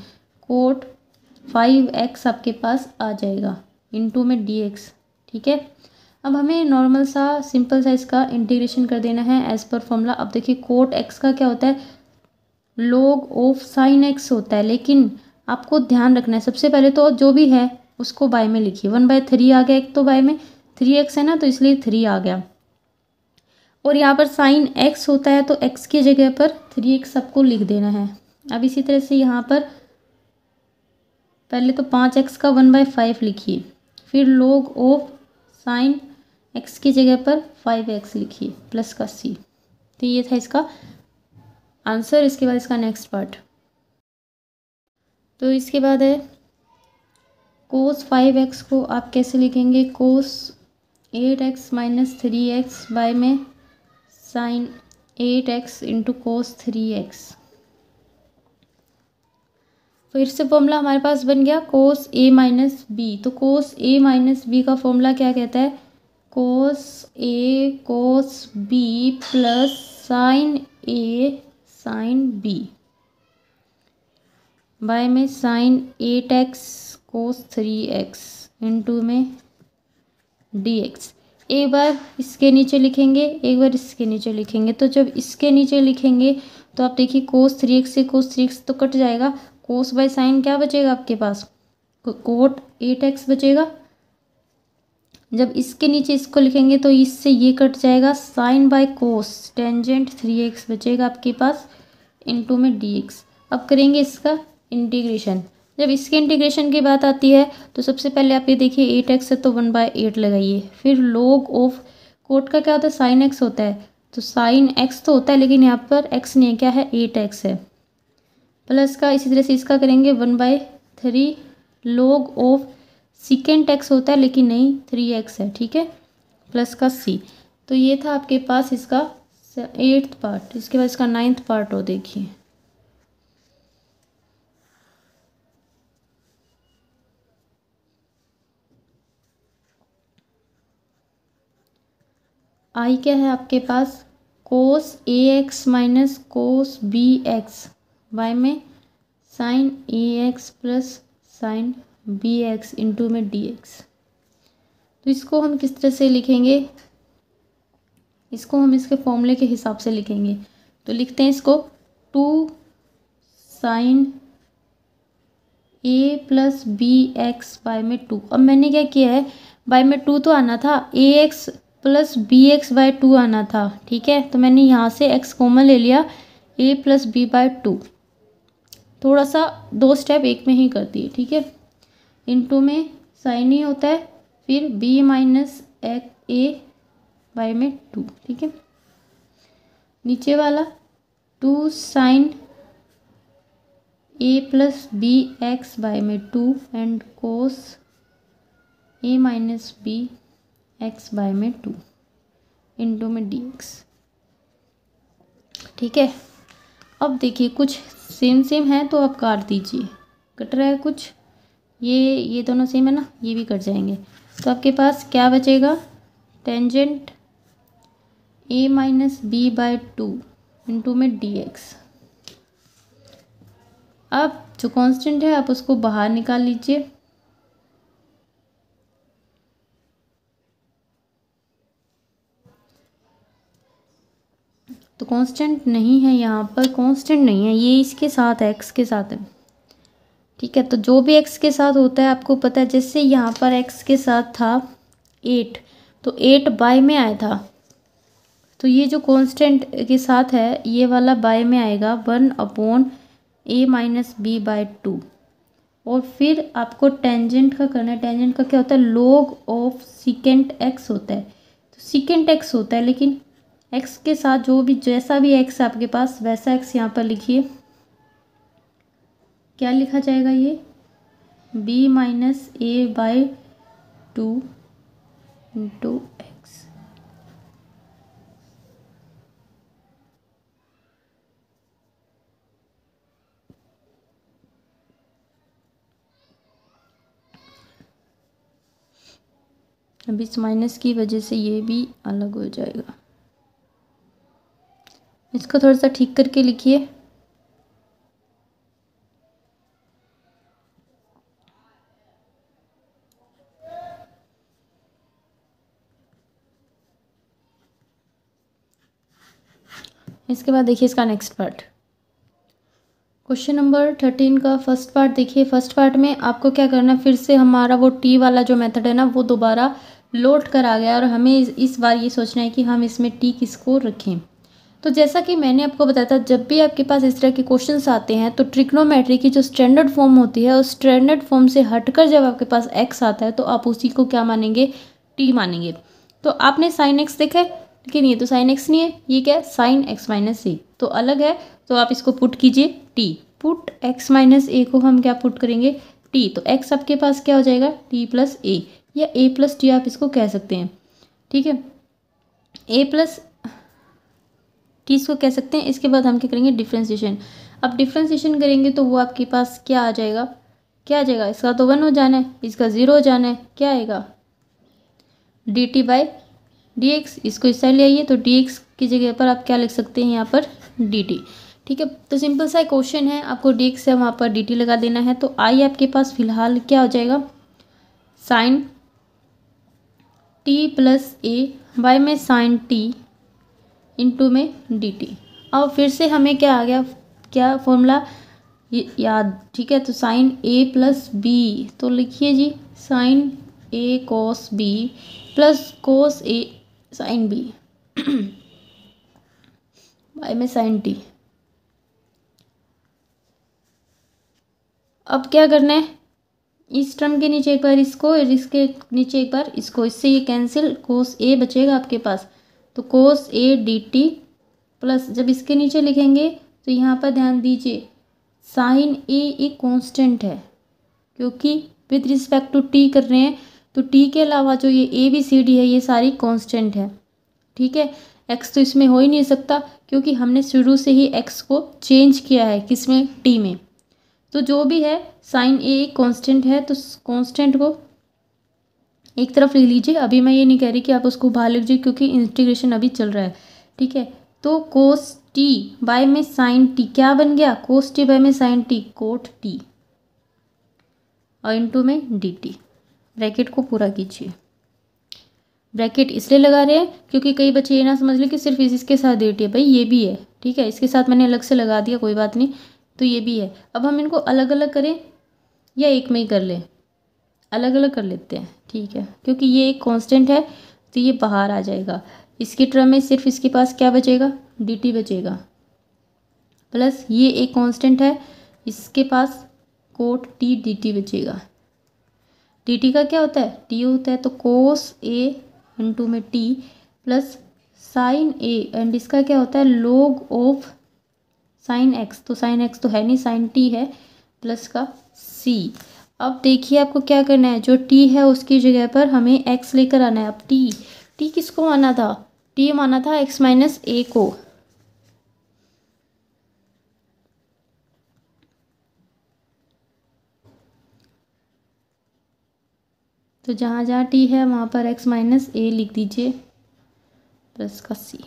कोट 5x आपके पास आ जाएगा इंटू में dx, ठीक है। अब हमें नॉर्मल सा सिंपल सा इसका इंटीग्रेशन कर देना है एज पर फॉर्मूला। अब देखिए कोट x का क्या होता है, log ऑफ साइन x होता है, लेकिन आपको ध्यान रखना है सबसे पहले तो जो भी है उसको बाय में लिखिए। 1/3 आ गया, एक तो बाय में 3x है ना, तो इसलिए 3 आ गया, और यहाँ पर साइन x होता है तो x की जगह पर 3x आपको लिख देना है। अब इसी तरह से यहाँ पर पहले तो 5x का 1/5 लिखिए, फिर log ऑफ साइन x की जगह पर 5x लिखिए प्लस का c। तो ये था इसका आंसर। इसके बाद इसका नेक्स्ट पार्ट, तो इसके बाद है कोस 5x को आप कैसे लिखेंगे, cos 8x minus 3x by में sine 8x into cos 3x। फिर से फॉर्मूला हमारे पास बन गया कोस a माइनस बी। तो कोस a माइनस बी का फॉर्मूला क्या कहता है, cos a cos b plus sine a sine b by में sine 8x cos 3x into में dx। एक बार इसके नीचे लिखेंगे, एक बार इसके नीचे लिखेंगे। तो जब इसके नीचे लिखेंगे तो आप देखिए कोस 3x से कोस 3x तो कट जाएगा, कोस बाय साइन क्या बचेगा आपके पास, कोट 8x बचेगा। जब इसके नीचे इसको लिखेंगे तो इससे ये कट जाएगा, sign by cos tangent 3x बचेगा आपके पास इंटू में dx। अब करेंगे इसका इंटीग्रेशन। जब इसके इंटीग्रेशन की बात आती है तो सबसे पहले आप ये देखिए 8x है तो 1/8 लगाइए, फिर log ऑफ कोट का क्या होता है, साइन x होता है, तो साइन x तो होता है लेकिन यहाँ पर x नहीं है, क्या है 8x है, प्लस का इसी तरह से इसका करेंगे 1/3 log ऑफ सीकेंट x होता है लेकिन नहीं 3x है, ठीक है, प्लस का c। तो ये था आपके पास इसका 8th पार्ट। इसके बाद इसका 9th पार्ट हो देखिए, आई क्या है आपके पास, cos ax minus cos bx by में sine ax plus sine bx into में dx। तो इसको हम किस तरह से लिखेंगे, इसको हम इसके फॉर्मूले के हिसाब से लिखेंगे। तो लिखते हैं इसको 2 sine a plus B X by में 2। अब मैंने क्या किया है, बाय में 2 तो आना था, ax plus B X by 2 आना था, ठीक है, तो मैंने यहाँ से x कॉमन ले लिया, a प्लस बी बाय 2, थोड़ा सा 2 स्टेप एक में ही कर दिए, ठीक है, इंटू में साइन ही होता है, फिर b माइनस a बाय में 2, ठीक है, नीचे वाला 2 sine a plus B X by में 2 and cos a minus B X by में 2 इंटू में डी एक्स। ठीक है, अब देखिए कुछ सेम सेम है तो आप काट दीजिए, कट रहा है कुछ, ये दोनों सेम है ना, ये भी कट जाएंगे। तो आपके पास क्या बचेगा, tangent a minus B by 2 into में डी एक्स। अब जो कांस्टेंट है आप उसको बाहर निकाल लीजिए, तो कांस्टेंट नहीं है यहाँ पर, कांस्टेंट नहीं है, ये इसके साथ है, एक्स के साथ है। ठीक है, तो जो भी एक्स के साथ होता है आपको पता है, जैसे यहाँ पर एक्स के साथ था 8, तो 8 बाय में आया था, तो ये जो कांस्टेंट के साथ है ये वाला बाय में आएगा 1/a माइनस बी बाय 2। और फिर आपको टेंजेंट का करना है, टेंजेंट का क्या होता है, log ऑफ सीकेंट एक्स होता है, तो सीकेंट एक्स होता है, लेकिन एक्स के साथ जो भी जैसा भी एक्स आपके पास वैसा एक्स यहाँ पर लिखिए, क्या लिखा जाएगा, ये b माइनस ए बाय 2 इंटू एक्स। अब इस माइनस की वजह से ये भी अलग हो जाएगा, इसको थोड़ा सा ठीक करके लिखिए। इसके बाद देखिए इसका नेक्स्ट पार्ट, क्वेश्चन नंबर 13 का फर्स्ट पार्ट देखिए। फर्स्ट पार्ट में आपको क्या करना है, फिर से हमारा वो टी वाला जो मेथड है ना वो दोबारा लोड कर आ गया, और हमें इस बार ये सोचना है कि हम इसमें टी किसको रखें। तो जैसा कि मैंने आपको बताया था, जब भी आपके पास इस तरह के क्वेश्चंस आते हैं तो ट्रिग्नोमेट्री की जो स्टैंडर्ड फॉर्म होती है उस स्टैंडर्ड फॉर्म से हटकर जब आपके पास एक्स आता है तो आप उसी को क्या मानेंगे, टी मानेंगे। तो आपने साइन एक्स देखा है, लेकिन ये तो साइन एक्स नहीं है, ये क्या है, साइन एक्स माइनस ए, तो अलग है, तो आप इसको पुट कीजिए टी। पुट एक्स माइनस ए को हम क्या पुट करेंगे, टी, तो एक्स आपके पास क्या हो जाएगा, टी प्लस ए, या ए प्लस टी आप इसको कह सकते हैं। ठीक है, ए प्लस टी इसको कह सकते हैं। इसके बाद हम क्या करेंगे, डिफ्रेंशिएशन। अब डिफ्रेंशिएशन करेंगे तो वो आपके पास क्या आ जाएगा, क्या आ जाएगा, इसका तो 1 हो जाना है, इसका 0 हो जाना है, क्या आएगा, D T by D x. इसको इस साइड ले आइए, तो डी एक्स की जगह पर आप क्या लिख सकते हैं, यहाँ पर डी टी। ठीक है, तो सिंपल सा क्वेश्चन है, आपको डी एक्स से वहाँ पर डी टी लगा देना है। तो आई आपके पास फिलहाल क्या हो जाएगा, sign T plus A by में साइन टी इंटू में डी टी। अब फिर से हमें क्या आ गया, क्या फॉर्मूला याद, ठीक है, तो साइन ए प्लस बी, तो लिखिए जी साइन ए कोस बी प्लस कोस ए साइन बी बाय में साइन टी। अब क्या करना है, इस टर्म के नीचे एक बार इसको और इसके नीचे एक बार इसको, इससे ये कैंसिल, कोस ए बचेगा आपके पास, तो कोस ए डी टी प्लस, जब इसके नीचे लिखेंगे तो यहाँ पर ध्यान दीजिए साइन ए एक कांस्टेंट है, क्योंकि विद रिस्पेक्ट टू टी कर रहे हैं, तो टी के अलावा जो ये ए बी सी डी है ये सारी कांस्टेंट है। ठीक है, एक्स तो इसमें हो ही नहीं सकता, क्योंकि हमने शुरू से ही एक्स को चेंज किया है, किसमें, टी में। तो जो भी है साइन ए एक कांस्टेंट है, तो कांस्टेंट को एक तरफ लिख लीजिए। अभी मैं ये नहीं कह रही कि आप उसको बाहर लिख लीजिए, क्योंकि इंटीग्रेशन अभी चल रहा है। ठीक है, तो कोस टी बाय में साइन टी क्या बन गया, कोस टी बाय में साइन टी, कोट टी, और इंटू में डी टी। ब्रैकेट को पूरा कीजिए। ब्रैकेट इसलिए लगा रहे हैं क्योंकि कई बच्चे ये ना समझ लें कि सिर्फ इसके साथ डी टी है, भाई ये भी है। ठीक है, इसके साथ मैंने अलग से लगा दिया, कोई बात नहीं, तो ये भी है। अब हम इनको अलग अलग करें या एक में ही कर लें, अलग अलग कर लेते हैं। ठीक है, क्योंकि ये एक कांस्टेंट है तो ये बाहर आ जाएगा। इसकी टर्म में सिर्फ इसके पास क्या बचेगा, डी टी बचेगा, प्लस ये एक कांस्टेंट है, इसके पास कोट टी डी टी बचेगा। डी टी का क्या होता है, टी होता है, तो कोस ए इंटू में T plus sine A, and इसका क्या होता है, लोग ऑफ साइन एक्स, तो साइन एक्स तो है नहीं, साइन टी है, प्लस का सी। अब देखिए आपको क्या करना है, जो टी है उसकी जगह पर हमें एक्स लेकर आना है। अब टी किसको माना था, टी माना था एक्स माइनस ए को। तो जहाँ जहाँ टी है वहाँ पर एक्स माइनस ए लिख दीजिए प्लस का सी।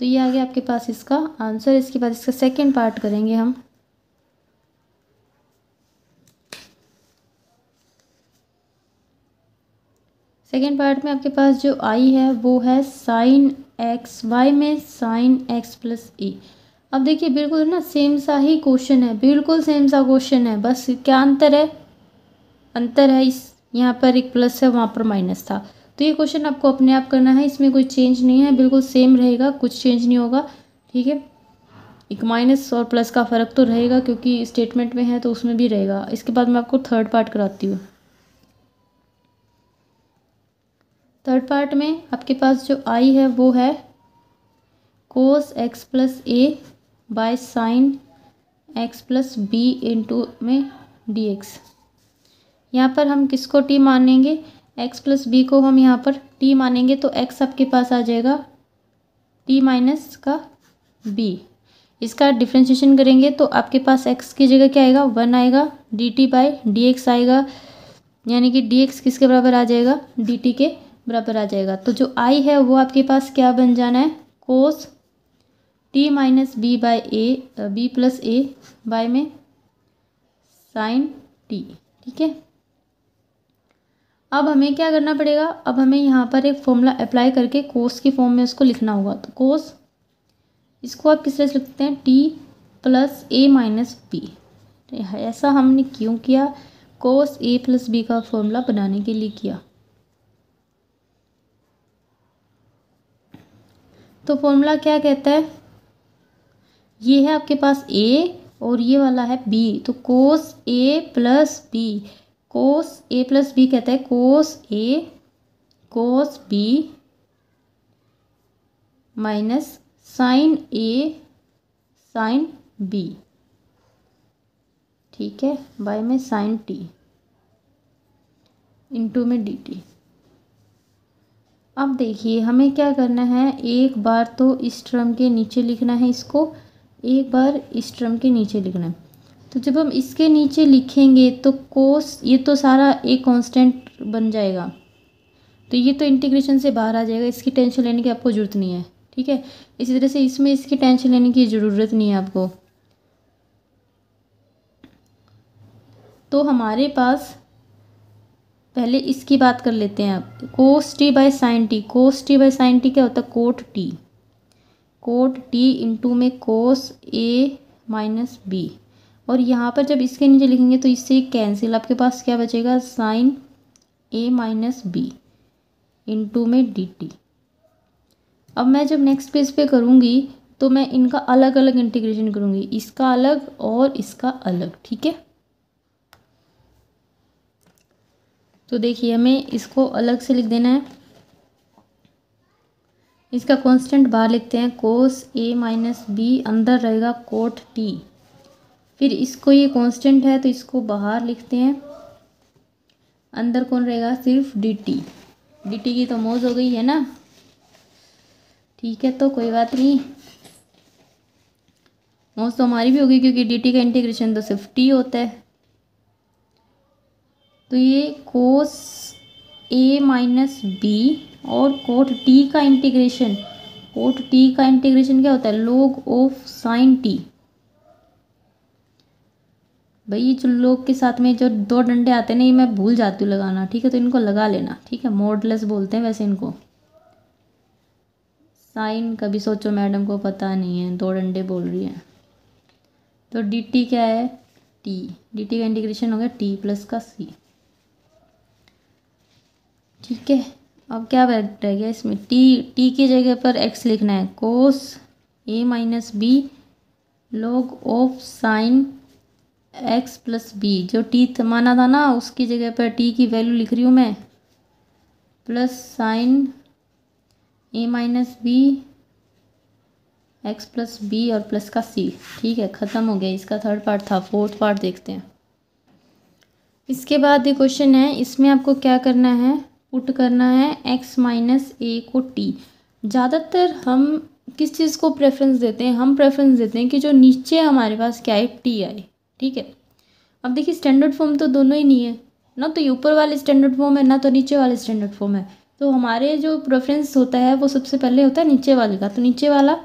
तो ये आ गया आपके पास इसका आंसर। इसके बाद इसका सेकंड पार्ट करेंगे हम। सेकेंड पार्ट में आपके पास जो आई है वो है साइन एक्स, वाई में साइन एक्स प्लस ए। अब देखिए बिल्कुल ना सेम सा ही क्वेश्चन है, बिल्कुल सेम सा क्वेश्चन है, बस क्या अंतर है, अंतर है इस यहाँ पर एक प्लस है वहाँ पर माइनस था। तो ये क्वेश्चन आपको अपने आप करना है, इसमें कोई चेंज नहीं है, बिल्कुल सेम रहेगा, कुछ चेंज नहीं होगा। ठीक है, एक माइनस और प्लस का फ़र्क तो रहेगा क्योंकि स्टेटमेंट में है तो उसमें भी रहेगा। इसके बाद मैं आपको थर्ड पार्ट कराती हूँ। थर्ड पार्ट में आपके पास जो आई है वो है cos X plus A by sine X plus B into में डी एक्स। यहाँ पर हम किसको टी मानेंगे, एक्स प्लस बी को हम यहाँ पर टी मानेंगे, तो एक्स आपके पास आ जाएगा टी माइनस का बी। इसका डिफ्रेंशिएशन करेंगे तो आपके पास एक्स की जगह क्या आएगा, वन आएगा, D T by D X आएगा, यानी कि डी एक्स किसके बराबर आ जाएगा, डी टी के बराबर आ जाएगा। तो जो आई है वो आपके पास क्या बन जाना है, cos T minus B by A, B plus A by में साइन टी। ठीक है, अब हमें क्या करना पड़ेगा, अब हमें यहाँ पर एक फॉर्मूला अप्लाई करके कोस की फॉर्म में उसको लिखना होगा। तो कोस इसको आप किस तरह से लिखते हैं, टी प्लस ए माइनस बी। ऐसा हमने क्यों किया, कोस ए प्लस बी का फॉर्मूला बनाने के लिए किया। तो फॉर्मूला क्या कहता है, ये है आपके पास ए और ये वाला है बी, तो कोस ए प्लस बी, कोस ए प्लस बी कहता है कोस ए कोस बी माइनस साइन ए साइन बी। ठीक है, बाय में साइन टी इंटू में डी टी। अब देखिए हमें क्या करना है, एक बार तो इस टर्म के नीचे लिखना है इसको, एक बार इस टर्म के नीचे लिखना है। तो जब हम इसके नीचे लिखेंगे तो कोस, ये तो सारा एक कांस्टेंट बन जाएगा, तो ये तो इंटीग्रेशन से बाहर आ जाएगा, इसकी टेंशन लेने की आपको ज़रूरत नहीं है। ठीक है, इसी तरह से इसमें इसकी टेंशन लेने की ज़रूरत नहीं है आपको। तो हमारे पास पहले इसकी बात कर लेते हैं। आप cos T by sine T, cos T by sine T क्या होता है, cot T, cot T into में कोस ए माइनस बी। और यहाँ पर जब इसके नीचे लिखेंगे तो इससे कैंसिल, आपके पास क्या बचेगा, sign A minus B into में डी टी। अब मैं जब नेक्स्ट पेज पे करूँगी तो मैं इनका अलग अलग इंटीग्रेशन करूँगी, इसका अलग और इसका अलग। ठीक है, तो देखिए हमें इसको अलग से लिख देना है, इसका कांस्टेंट बाहर लिखते हैं, कोस ए माइनस बी, अंदर रहेगा कोट टी, फिर इसको ये कांस्टेंट है तो इसको बाहर लिखते हैं, अंदर कौन रहेगा, सिर्फ डी टी। डी टी की तो मौज हो गई है ना। ठीक है, तो कोई बात नहीं, मौज तो हमारी भी होगी क्योंकि डी टी का इंटीग्रेशन तो सिर्फ टी होता है। तो ये कोस ए माइनस बी और कोट टी का इंटीग्रेशन, कोट टी का इंटीग्रेशन क्या होता है, लोग ऑफ साइन टी। भाई जो लोग के साथ में जो दो डंडे आते हैं ना, ये मैं भूल जाती हूँ लगाना। ठीक है, तो इनको लगा लेना। ठीक है, मॉडलेस बोलते हैं वैसे इनको, साइन कभी सोचो मैडम को पता नहीं है, दो डंडे बोल रही हैं। तो डी टी क्या है, टी, डी टी का इंटीग्रेशन हो गया टी प्लस का सी। ठीक है, अब क्या रह गया इसमें, टी की जगह पर एक्स लिखना है, cos A minus B log of sine X plus B. जो टी माना था ना उसकी जगह पर टी की वैल्यू लिख रही हूँ मैं, plus sine A minus B X plus B और प्लस का सी। ठीक है, ख़त्म हो गया, इसका थर्ड पार्ट था। फोर्थ पार्ट देखते हैं। इसके बाद ये क्वेश्चन है, इसमें आपको क्या करना है, पुट करना है x माइनस ए को t। ज़्यादातर हम किस चीज़ को प्रेफरेंस देते हैं, हम प्रेफरेंस देते हैं कि जो नीचे हमारे पास क्या है, t आए। ठीक है, अब देखिए स्टैंडर्ड फॉर्म तो दोनों ही नहीं है ना, तो ये ऊपर वाले स्टैंडर्ड फॉर्म है ना, तो नीचे वाले स्टैंडर्ड फॉर्म है। तो हमारे जो प्रेफरेंस होता है वो सबसे पहले होता है नीचे वाले का, तो नीचे वाला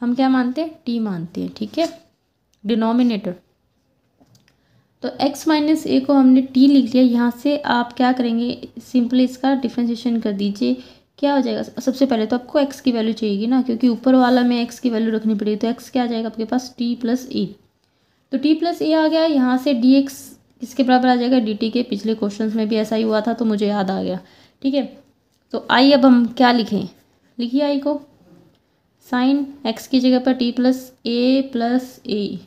हम क्या मानते हैं, टी मानते हैं। ठीक है, डिनोमिनेटर। तो x माइनस ए को हमने t लिख लिया। यहाँ से आप क्या करेंगे, सिंपली इसका डिफ्रेंशिएशन कर दीजिए। क्या हो जाएगा, सबसे पहले तो आपको x की वैल्यू चाहिएगी ना, क्योंकि ऊपर वाला में x की वैल्यू रखनी पड़ेगी। तो x क्या आ जाएगा आपके पास, t प्लस ए। तो t प्लस ए आ गया। यहाँ से dx किसके बराबर आ जाएगा, dt के। पिछले क्वेश्चंस में भी ऐसा ही हुआ था, तो मुझे याद आ गया। ठीक है, तो आई अब हम क्या लिखें, लिखिए आई को, साइन x की जगह पर t प्लस ए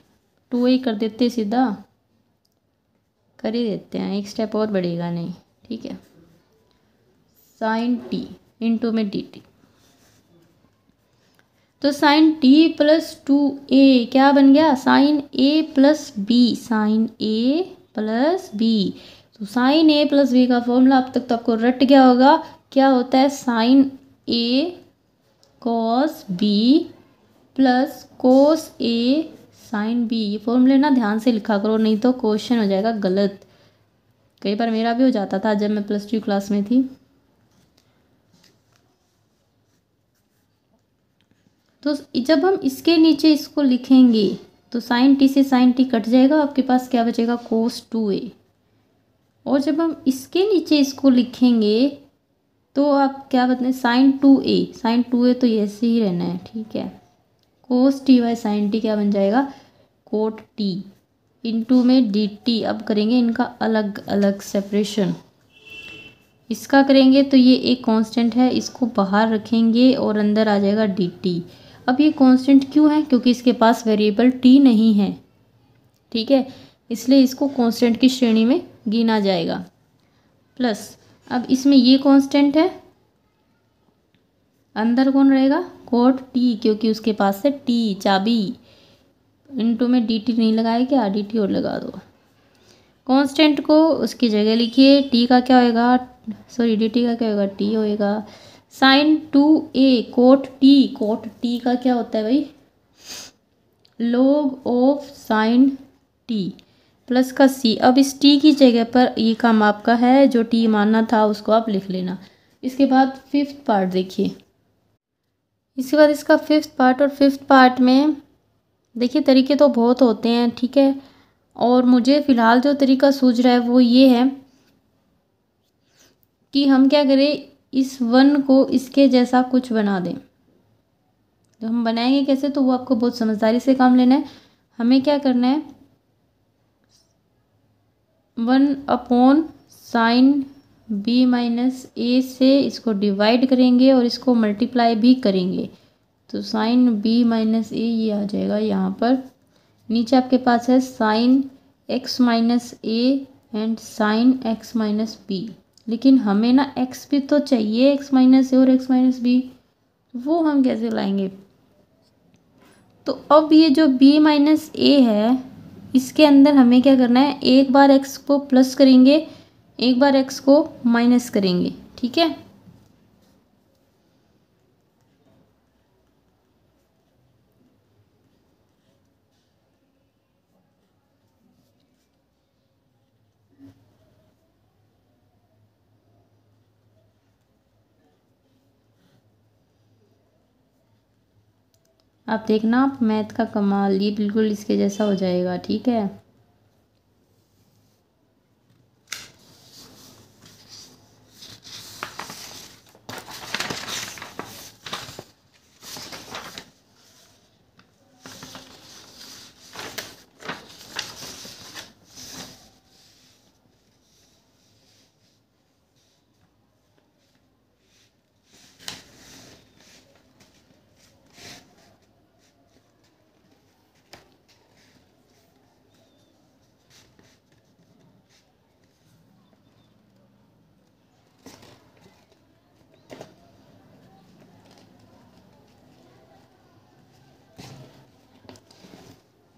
2a कर देते, सीधा कर ही देते हैं, एक स्टेप और बढ़ेगा नहीं। ठीक है, साइन t इंटू में dt। तो साइन t प्लस 2a क्या बन गया, sine a plus b, sine a plus b। तो साइन a प्लस b का फॉर्मूला अब तक तो आपको रट गया होगा, क्या होता है, sine a cos b plus cos a sine b। ये फॉर्मूले ना ध्यान से लिखा करो, नहीं तो क्वेश्चन हो जाएगा गलत। कई बार मेरा भी हो जाता था जब मैं +2 क्लास में थी। तो जब हम इसके नीचे इसको लिखेंगे तो साइन टी से साइन टी कट जाएगा, आपके पास क्या बचेगा, कोस 2a। और जब हम इसके नीचे इसको लिखेंगे तो आप क्या बताएं, साइन 2a, साइन 2a तो ऐसे ही रहना है। ठीक है, cos T by sine T क्या बन जाएगा, कोट टी इंटू में डी टी। अब करेंगे इनका अलग अलग सेपरेशन। इसका करेंगे तो ये एक कांस्टेंट है, इसको बाहर रखेंगे और अंदर आ जाएगा डी टी। अब ये कांस्टेंट क्यों है, क्योंकि इसके पास वेरिएबल टी नहीं है। ठीक है, इसलिए इसको कांस्टेंट की श्रेणी में गिना जाएगा। प्लस अब इसमें ये कांस्टेंट है, अंदर कौन रहेगा, कोट टी, क्योंकि उसके पास है टी चाबी। इनटू में डी टी नहीं लगाए क्या, डी टी और लगा दो। कांस्टेंट को उसकी जगह लिखिए, टी का क्या होएगा, सॉरी डी टी का क्या होगा, टी होएगा। साइन 2a कोट टी का क्या होता है भाई, लोग ऑफ साइन टी प्लस का c। अब इस t की जगह पर ये काम आपका है, जो t मानना था उसको आप लिख लेना। इसके बाद फिफ्थ पार्ट देखिए, इसके बाद इसका फिफ्थ पार्ट। और फिफ्थ पार्ट में देखिए तरीके तो बहुत होते हैं। ठीक है, और मुझे फ़िलहाल जो तरीका सूझ रहा है वो ये है कि हम क्या करें, इस 1 को इसके जैसा कुछ बना दें। तो हम बनाएंगे कैसे, तो वो आपको बहुत समझदारी से काम लेना है। हमें क्या करना है, 1 साइन b माइनस ए से इसको डिवाइड करेंगे और इसको मल्टीप्लाई भी करेंगे। तो साइन b माइनस ए ये आ जाएगा यहाँ पर। नीचे आपके पास है sine x minus A and sine x minus B. लेकिन हमें ना x भी तो चाहिए, x माइनस ए और x माइनस बी, वो हम कैसे लाएंगे। तो अब ये जो b माइनस ए है, इसके अंदर हमें क्या करना है, एक बार x को प्लस करेंगे, एक बार x को माइनस करेंगे। ठीक है, आप देखना, आप मैथ का कमाल, ये बिल्कुल इसके जैसा हो जाएगा। ठीक है,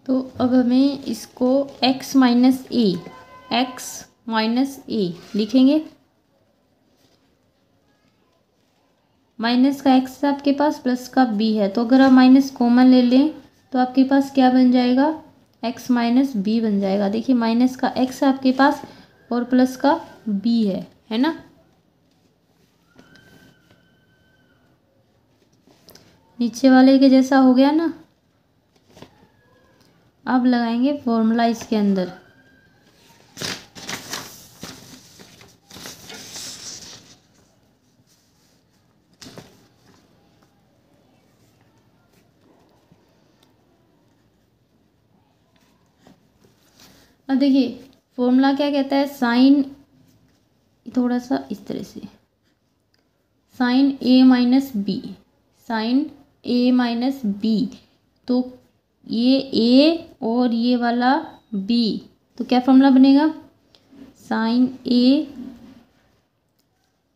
तो अब हमें इसको x माइनस ए, एक्स माइनस ए लिखेंगे। माइनस का एक्स है आपके पास, प्लस का बी है, तो अगर आप माइनस कॉमन ले लें तो आपके पास क्या बन जाएगा, एक्स माइनस बी बन जाएगा। देखिए माइनस का एक्स है आपके पास और प्लस का बी है ना। नीचे वाले के जैसा हो गया ना। अब लगाएंगे फॉर्मूला इसके अंदर। अब देखिए फॉर्मूला क्या कहता है, साइन, थोड़ा सा इस तरह से, sign A minus B, sign A minus B, तो ये ए और ये वाला बी, तो क्या फॉर्मूला बनेगा, साइन ए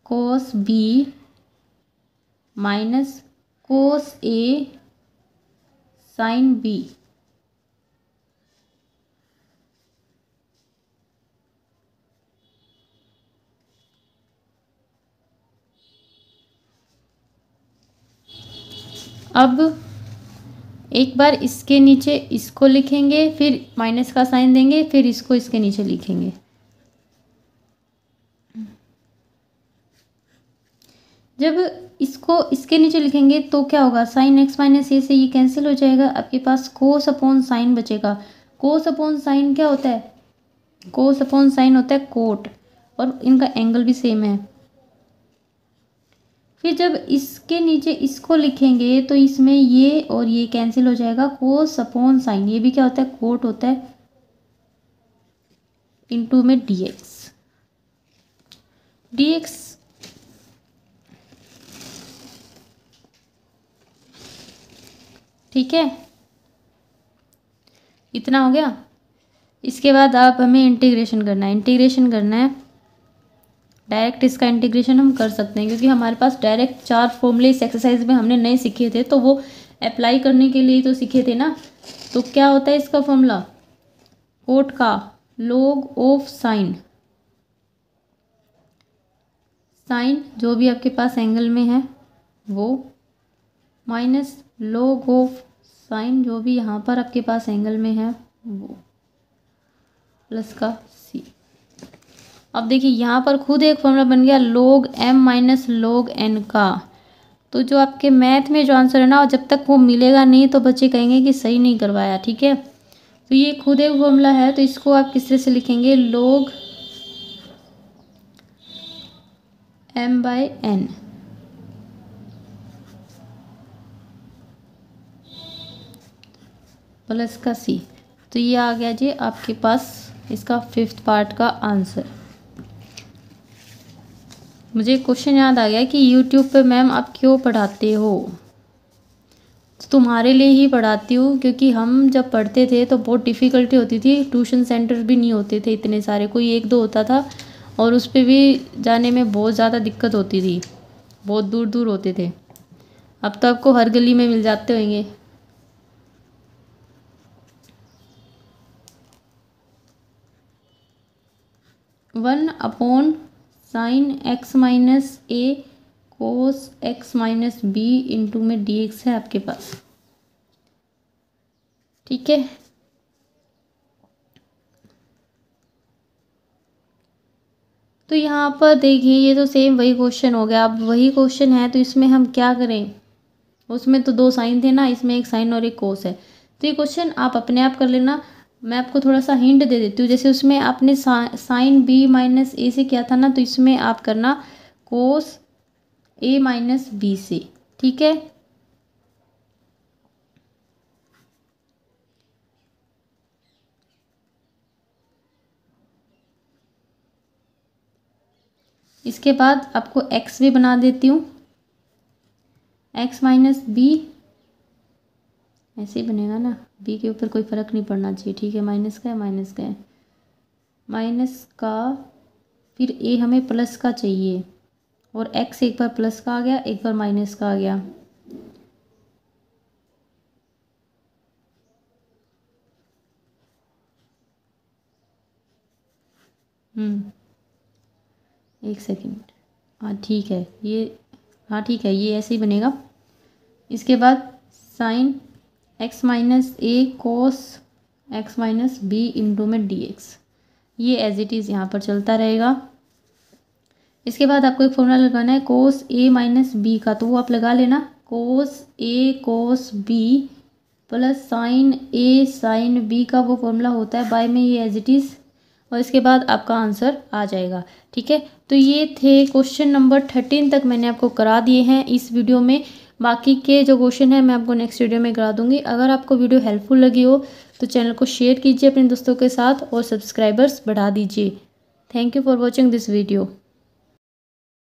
कोस बी माइनस कोस ए साइन बी। अब एक बार इसके नीचे इसको लिखेंगे, फिर माइनस का साइन देंगे, फिर इसको इसके नीचे लिखेंगे। जब इसको इसके नीचे लिखेंगे तो क्या होगा, साइन एक्स माइनस ए से ये कैंसिल हो जाएगा, आपके पास कोस अपॉन साइन बचेगा। कोस अपॉन साइन क्या होता है, कोस अपॉन साइन होता है कोट, और इनका एंगल भी सेम है। फिर जब इसके नीचे इसको लिखेंगे तो इसमें ये और ये कैंसिल हो जाएगा, कोस अपॉन साइन, ये भी क्या होता है, कोट होता है, इनटू में डीएक्स। डीएक्स ठीक है, इतना हो गया। इसके बाद आप हमें इंटीग्रेशन करना है, इंटीग्रेशन करना है। डायरेक्ट इसका इंटीग्रेशन हम कर सकते हैं क्योंकि हमारे पास डायरेक्ट 4 फॉर्मूले इस एक्सरसाइज में हमने नए सीखे थे, तो वो अप्लाई करने के लिए तो सीखे थे ना। तो क्या होता है इसका फॉर्मूला, कोट का लॉग ऑफ साइन, साइन जो भी आपके पास एंगल में है वो, माइनस लॉग ऑफ साइन जो भी यहाँ पर आपके पास एंगल में है वो, प्लस का सी। अब देखिए यहाँ पर खुद एक फॉर्मूला बन गया log m minus log n का। तो जो आपके मैथ में जो आंसर है ना, जब तक वो मिलेगा नहीं तो बच्चे कहेंगे कि सही नहीं करवाया, ठीक है। तो ये खुद एक फॉर्मूला है, तो इसको आप किस तरह से लिखेंगे, log m by n plus का सी। तो ये आ गया जी आपके पास इसका 5th पार्ट का आंसर। मुझे क्वेश्चन याद आ गया कि यूट्यूब पे मैम आप क्यों पढ़ाते हो, तो तुम्हारे लिए ही पढ़ाती हूँ, क्योंकि हम जब पढ़ते थे तो बहुत डिफ़िकल्टी होती थी, ट्यूशन सेंटर भी नहीं होते थे इतने सारे, कोई 1-2 होता था, और उस पर भी जाने में बहुत ज़्यादा दिक्कत होती थी, बहुत दूर दूर होते थे। अब तो आपको हर गली में मिल जाते होंगे। One upon sine X minus A cos X minus B into में डी एक्स है आपके पास, ठीक है। तो यहाँ पर देखिए ये तो सेम वही क्वेश्चन हो गया। अब वही क्वेश्चन है तो इसमें हम क्या करें, उसमें तो 2 साइन थे ना, इसमें एक साइन और एक कोस है। तो ये क्वेश्चन आप अपने आप कर लेना, मैं आपको थोड़ा सा हिंट दे देती हूँ। जैसे उसमें आपने साइन बी माइनस ए से किया था ना, तो इसमें आप करना कोस ए माइनस बी से, ठीक है। इसके बाद आपको एक्स भी बना देती हूँ, एक्स माइनस बी ऐसे ही बनेगा ना, बी के ऊपर कोई फ़र्क नहीं पड़ना चाहिए, ठीक है। माइनस का है, माइनस का है, माइनस का, फिर ए हमें प्लस का चाहिए, और एक्स एक बार प्लस का आ गया, एक बार माइनस का आ गया। एक सेकेंड, हाँ ठीक है ये, हाँ ठीक है ये ऐसे ही बनेगा। इसके बाद sign x minus A cos x minus B into में dx, ये एज इट इज़ यहाँ पर चलता रहेगा। इसके बाद आपको एक फॉर्मूला लगाना है कोस ए माइनस बी का, तो वो आप लगा लेना, कोस ए कोस बी प्लस साइन ए साइन बी का वो फॉर्मूला होता है बाय में, ये एज इट इज़, और इसके बाद आपका आंसर आ जाएगा। ठीक है, तो ये थे क्वेश्चन नंबर 13 तक मैंने आपको करा दिए हैं इस वीडियो में। बाकी के जो क्वेश्चन है मैं आपको नेक्स्ट वीडियो में करा दूंगी। अगर आपको वीडियो हेल्पफुल लगी हो तो चैनल को शेयर कीजिए अपने दोस्तों के साथ और सब्सक्राइबर्स बढ़ा दीजिए। Thank you for watching this video.